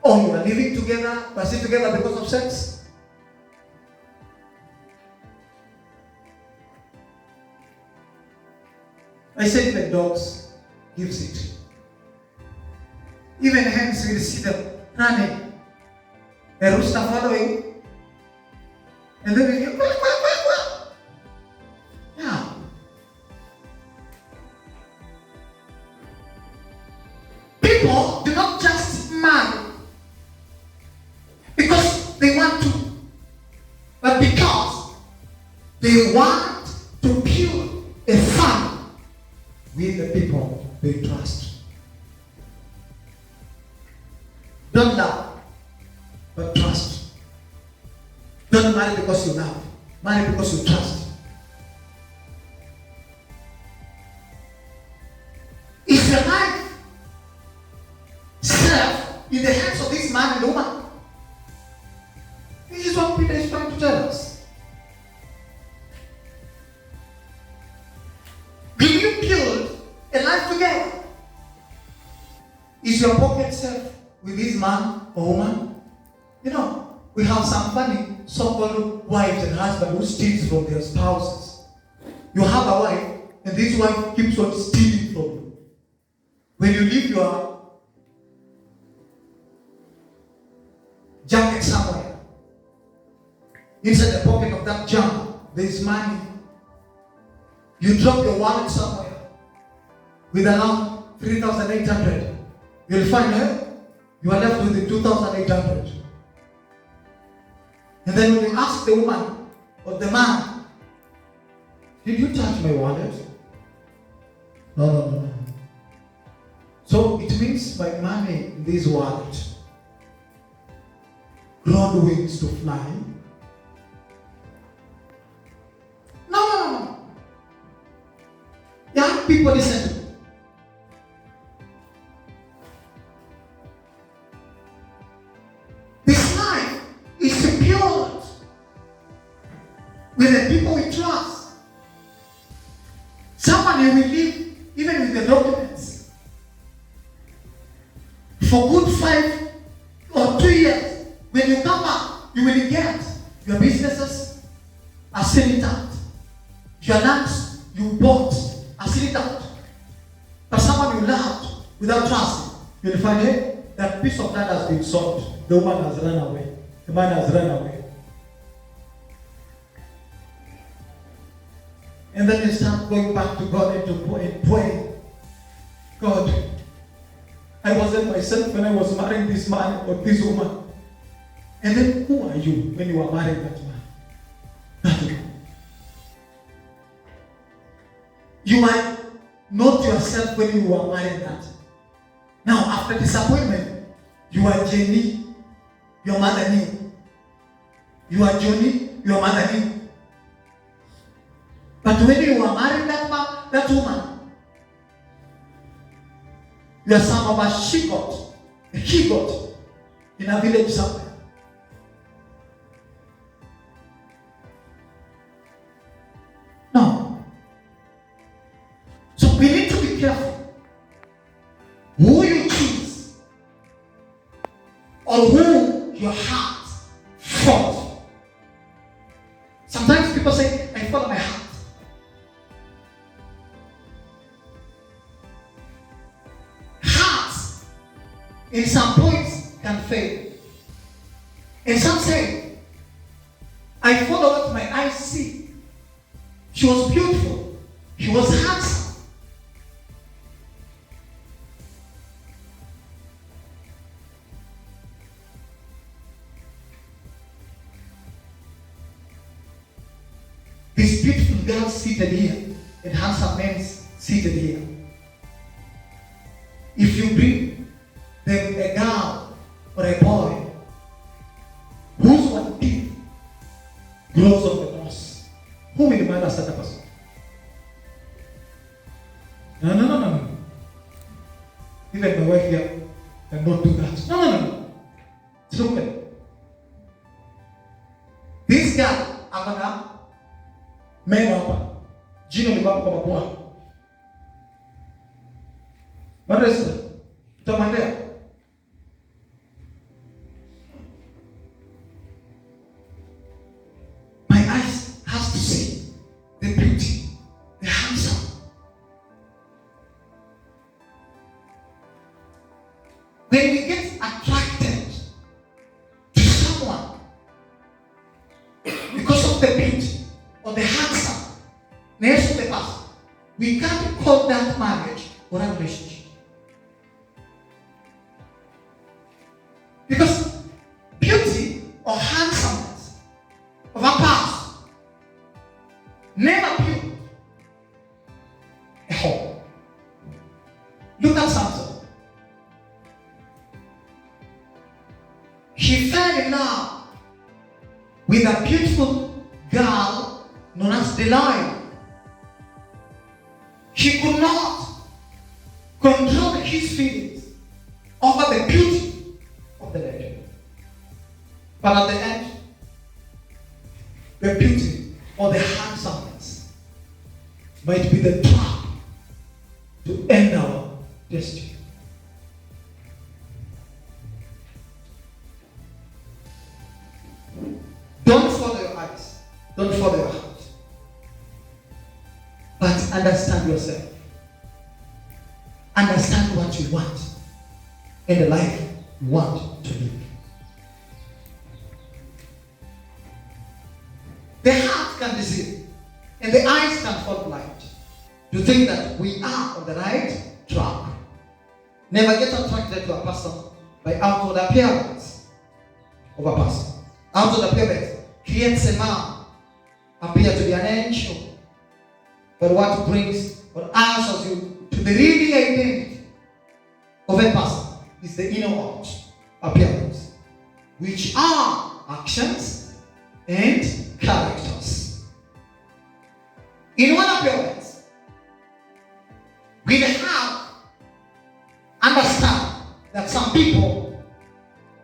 Or you are living together, but still together because of sex? I said even dogs gives it. Even hens will see them running. A rooster following. And then we hear, quack, quack, quack, quack. Yeah. People do not just marry because they want to, but because they want to build a family with the people they trust. Don't love, but trust. Don't marry because you love. Marry because you trust. Is your life served in the hands of this man and woman? This is what Peter is trying to tell us. Will you build a life together? Is your pocket safe with this man or woman? You know, we have some funny so-called wives and husbands who steal from their spouses. You have a wife, and this wife keeps on stealing from you. When you leave your jacket somewhere, inside the pocket of that jacket, there is money. You drop your wallet somewhere with around 3,800. You'll find her. You are left with the 2,800. And then when you ask the woman or the man, did you touch my wallet? No. So it means my money in this wallet grown wings to fly. No. Young people, listen to me. This life is secured with the people we trust. Someone you will live even with the documents for good 5 or 2 years. When you come back, you will get your businesses are still intact. Your lands you bought are still intact. But someone you loved without trust, you'll find it, that piece of land has been sold. The woman has run away. The man has run away. And then you start going back to God and to pray. God, I wasn't myself when I was marrying this man or this woman. And then who are you when you are marrying that man? Nothing. You are not yourself when you are marrying that. Now, after disappointment, you are Jenny, your mother knew. You are Johnny, your mother knew. But when you are marrying that man, that woman, you are some of a she-goat, a he-goat in a village somewhere. No. So we need to be careful who you choose or who your heart follows. Sometimes people say, I follow my heart. Hearts in some points can fail. And some say, I follow what my eyes see. She was beautiful. She was handsome. This beautiful girl seated here and handsome men seated here. If you bring them a girl or a boy, whose one teeth grows on the most? Who will mind as that person? No. Even my wife here cannot do that. No. It's okay. This girl, akana meno hapa. Jino libapo kwa mapua. Maresa, tutamwendea. My eyes has to see the beauty, the handsome. When we get attracted to someone because of the beauty or the handsome, next to the person, we can't call that marriage or a relationship. Because beauty or handsomeness of a past never built a home. Look at Samson. He fell in love with a beautiful girl known as Delilah. He could not control his feelings over the beauty of the lady. But at the end, the beauty or the handsomeness might be the trap to end our destiny. Don't follow your eyes. Don't follow your heart. But understand yourself. Understand what you want in the life you want to live. The heart can deceive, and the eyes can fall blind. To think that we are on the right track. Never get attracted to a person by outward appearance of a person. Outward appearance creates a man appear to be an angel, but what brings or answers you to the real identity of a person is the inner appearance, which are actions and characters. In one appearance, we have understand that some people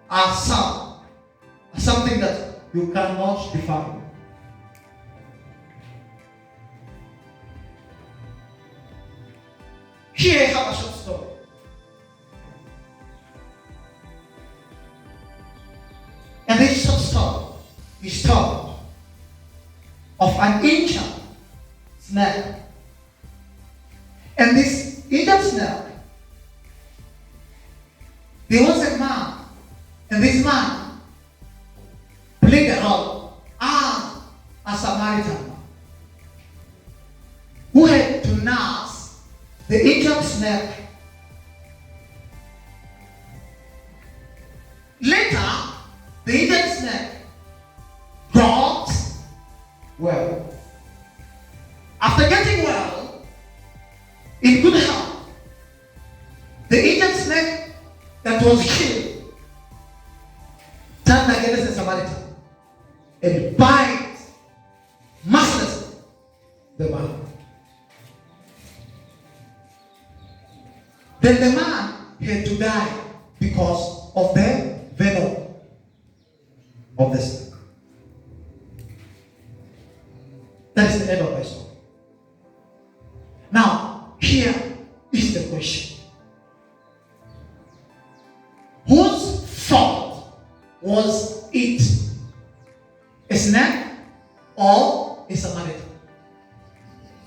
are something that you cannot define. Here I have a short story. And this short story is told of an ancient snake. And this ancient snake, there was a man, and this man played a role as a Samaritan who had to nurse the ancient snake. Later, the ancient snake got well. After getting well, in good health, the ancient snake that was killed turned against the Samaritan and bite mercilessly the man. Then the man had to die because of the venom of the snake. That is the end of my story. Now, here is the question. Whose fault was it? A snake or a Samaritan?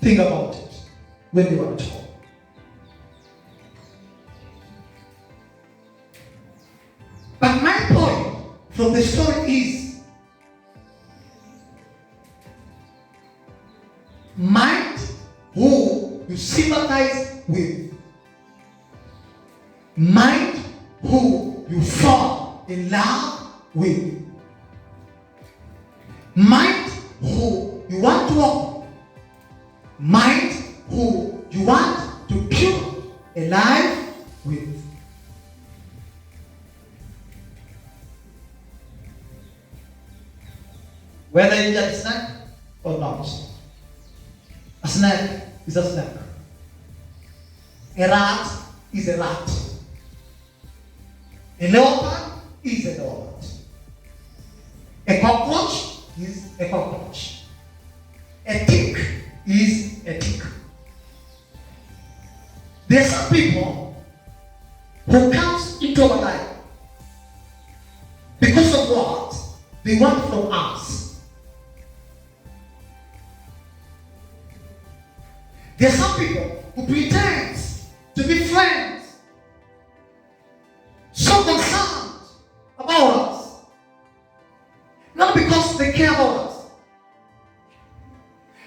Think about it when you are at home. But my point from the story is, mind who you sympathize with, mind who you fall in love with, mind who you want to walk whether it is a snake or not. A snake is a snake. A rat is a rat. A leopard is a leopard. A cockroach is a cockroach. A tick is a tick. There are some people who comes into our life because of what they want from us. There are some people who pretend to be friends, so concerned about us, not because they care about us,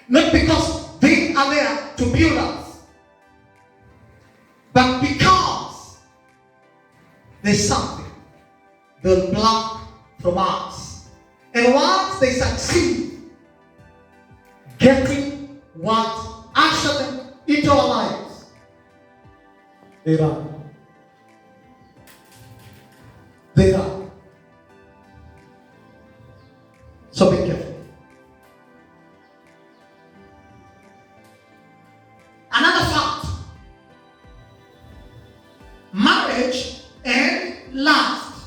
not because they are there to build us, but because there's something they'll block from us. And once they succeed getting what usher them into our lives, they run. They run. So be careful. Another fact: marriage and lust.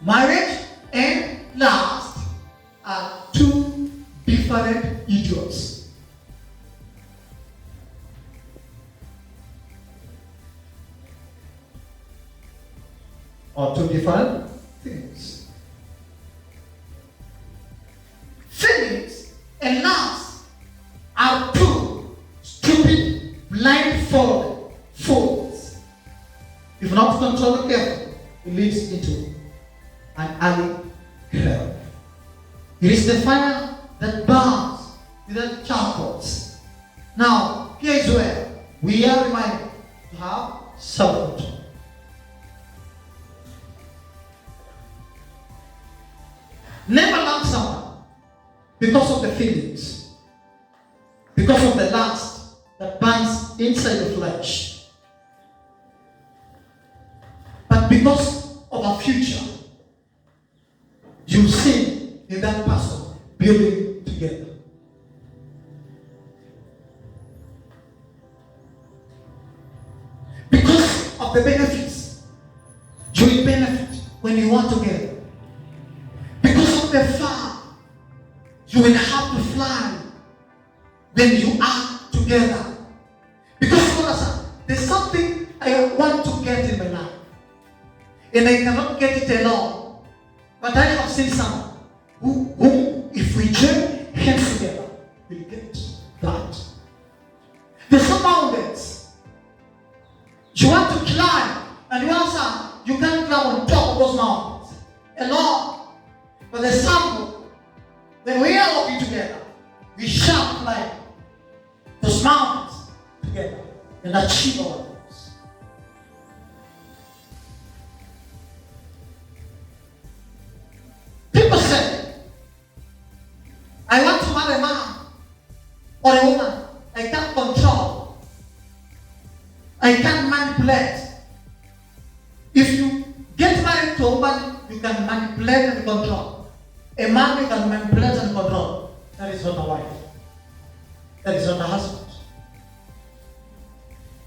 Marriage and lust are two different idiots. Or two different things. Feelings and lust are two stupid, blindfolded fools. If not controlled carefully, it leads into an early grave. It is the fire that burns without charcoals. Now, here is where we are reminded to have self-control. Never love someone because of the feelings, because of the lust that burns inside the flesh, but because of a future you see in that person building together. Because of the benefits you will benefit when you are together. Because of the far you will have to fly when you are together. Because there's something I want to get in my life, and I cannot get it alone. But I have seen someone who if we join hands together, we'll get that. There's some mountains you want to climb, and you can't climb on top of those mountains alone. But there's some, when we are walking together, we shall climb those mountains together and achieve our goals. People say, I want to marry a man or a woman. I can't control. I can't manipulate. If you get married to a woman, you can manipulate and control. A man you can manipulate and control. That is not a wife. That is not a husband.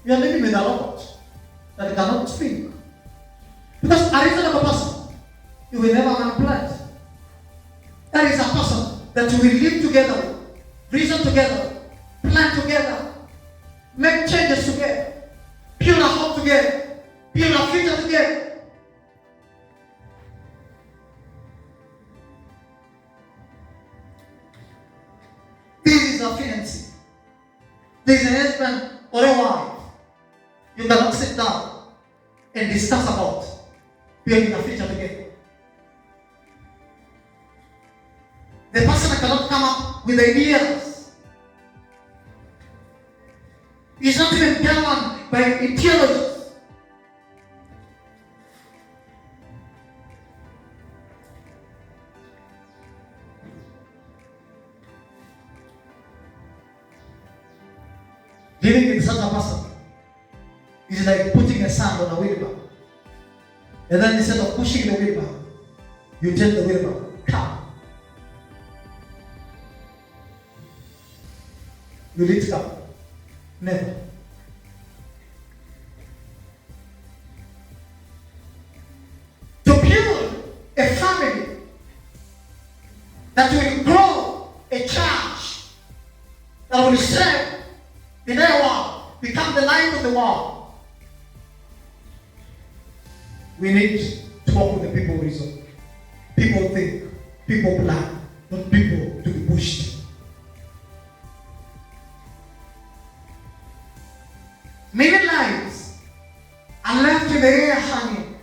You are living with a robot that cannot speak. Because a reasonable person, you will never manipulate. That is a person that you will live together, reason together, plan together, make changes together, build a home together, build a future together. This is a fiancé. This is a husband or a wife. You cannot sit down and discuss about building a future together. The person cannot come up with ideas. He's not even governed by ideologies. Living with such a person is like putting a sand on a wheelbarrow. And then instead of pushing the wheelbarrow, you tell the wheelbarrow, come. Will it come? Never. To build a family that will grow a church that will serve the world, become the light of the world, we need to work with the people reason. People think, people plan, not people to be pushed. Many lives are left in the air hanging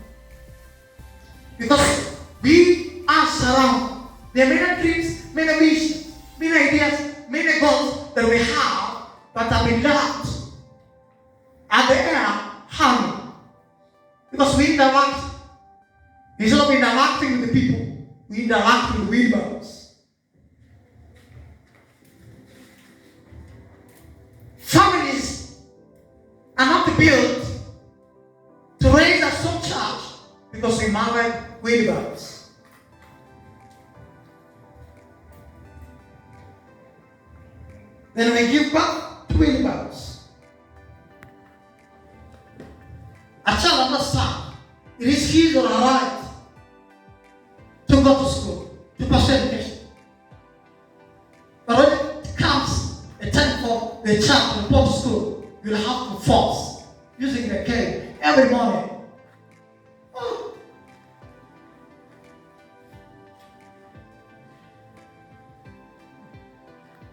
because we are surrounded. There are many dreams, many visions, many ideas, many goals that we have, but have been left at the air hanging because we interact. Instead of interacting with the people, we interact with wheelbarrows. Families are not built to raise a strong church because we married wheelbarrows. Then we give back to wheelbarrows. A child understands it is his or her right to go to school, to pursue education. But when it comes a time for the child to report to school, you'll have to force using the cane every morning. Oh.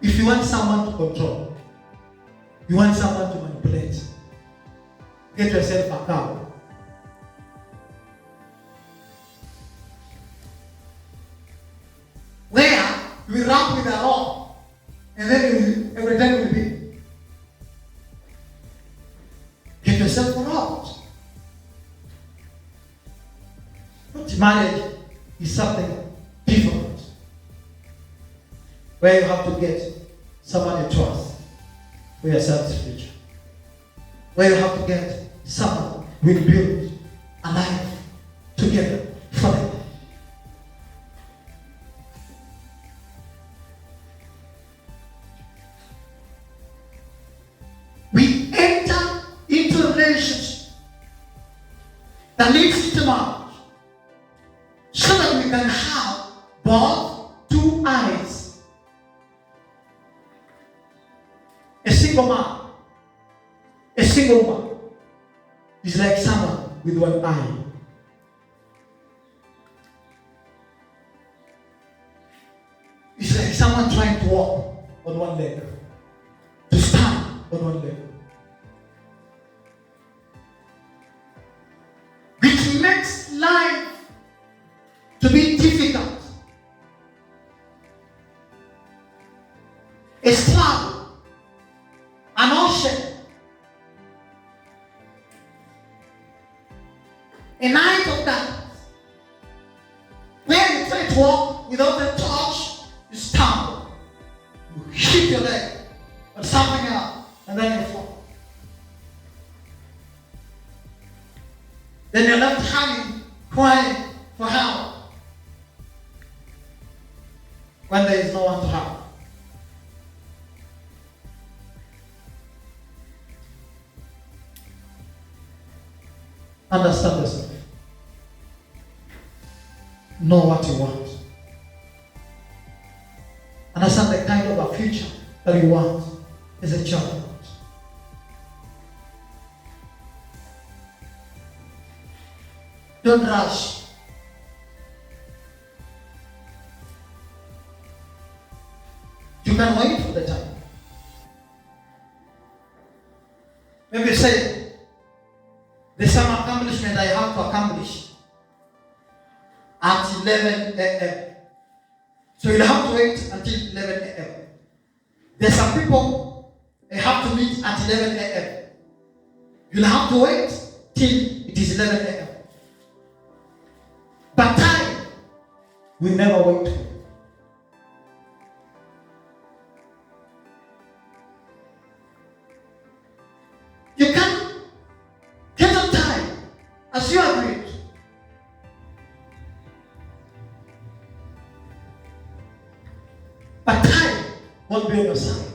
If you want someone to control, you want someone to manipulate, get yourself a cow. Where you rap with a law, and then every time will be. Get yourself corrupt. But marriage is something different. Where you have to get someone you trust for your son's future. Where you have to get someone who will build a life together forever. We enter into a relationship that leads to marriage so that we can have both two eyes. A single man, a single woman is like someone with one eye. It's like someone trying to walk on one leg, to stand on one leg. Which makes life to be difficult. A struggle, an ocean, a night of darkness. Where you try to walk without a torch, you stumble. You hit your leg or something else, and then you fall. Then you're left hanging, crying for help when there is no one to help. Understand yourself. Know what you want. Understand the kind of a future that you want as a child. Don't rush. You can wait for the time. Maybe say, there's some accomplishment I have to accomplish at 11 a.m. So you'll have to wait until 11 a.m. There's some people, they have to meet at 11 a.m. You'll have to wait till it is 11 a.m. But time will never wait for you. You can get on time as you agreed. But time won't be on your side.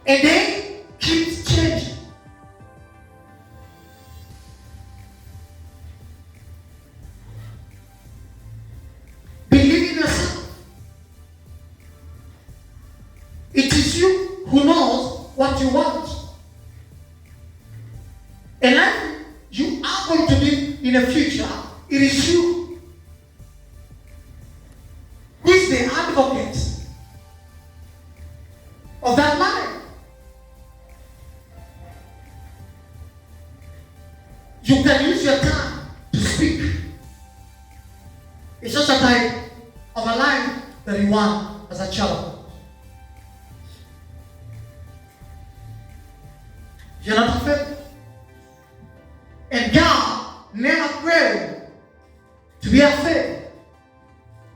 And then keeps changing. Believe in yourself. It is you who knows what you want. And life you are going to live in the future, it is you who is the advocate of that life. You can use your time to speak. It's just a type of a life that you want as a child. You're not afraid. And God never prayed to be afraid,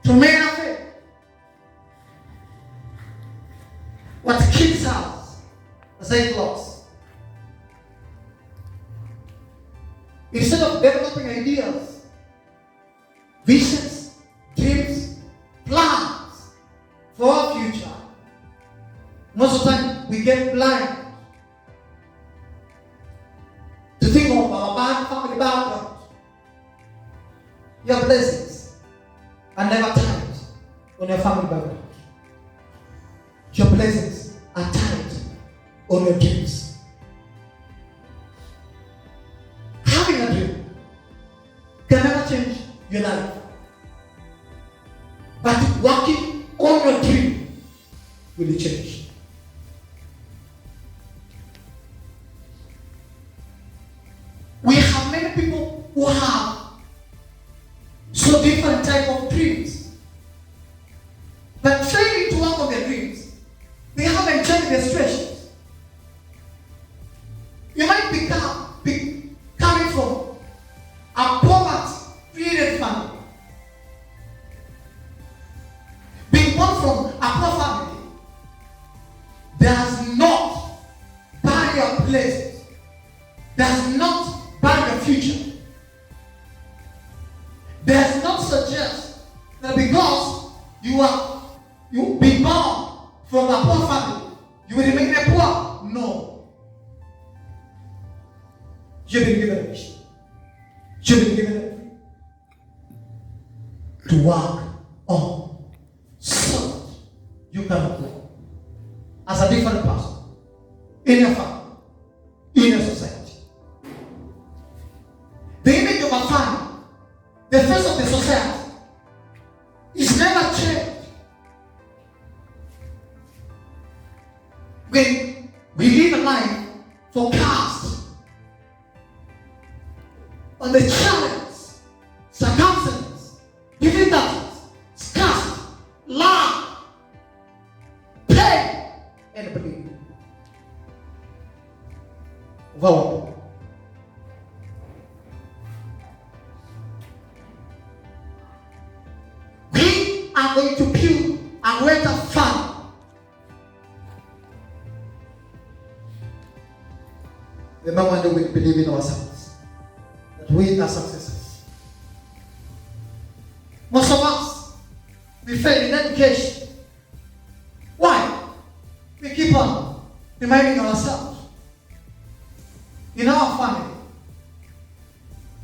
to remain afraid. What keeps us as a lost? Instead of developing ideas, visions, dreams, plans for our future, most of the time we get blind to think of our bad family background. Your blessings are never tied on your family background. Your blessings are tied on your dreams. Having a dream can never change your life. But working on your dream will change. We have many people who have so different type of dreams, but failing to work on their dreams, they haven't changed their situations. You might be coming from a poverty-created family, being born from a poor family does not buy your blessings, does not buy your future. Does not suggest that because you be born from a poor family, you will remain a poor. No. You've been given a mission. You've been given a dream to work on so that you can grow as a different person in your family, in your society. The image of a family, the face of the society, is never changed. When we live a life forecast on the challenge, circumstances, difficulties, scarcity, lack, pain, and belief. Wow. Are going to build a greater family. Remember when we believe in ourselves, that we are successors. Most of us, we fail in education. Why? We keep on reminding ourselves in our family,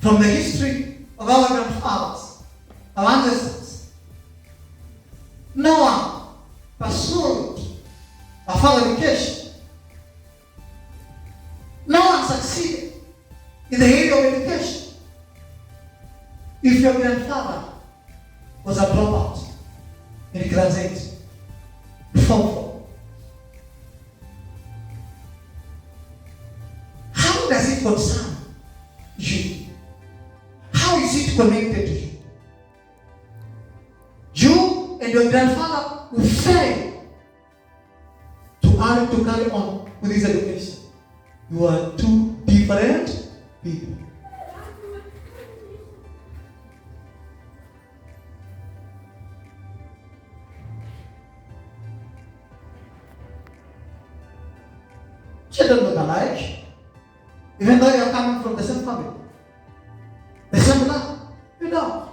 from the history of our grandfathers, our ancestors, no one pursued a further education. No one succeeded in the area of education. If your grandfather was a dropout in class 8, Form 4, how does it concern you? How is it connected to you? You and your grandfather will fail to carry on with his education. You are two different people. Children look alike, even though you are coming from the same family, the same blood. You don't.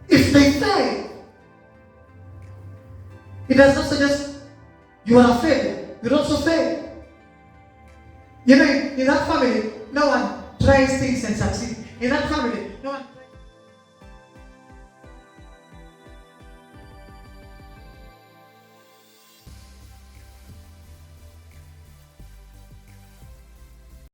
If they fail, it does not suggest You are a failure. You'll also fail. You know, in that family, no one tries things and succeeds. In that family, no one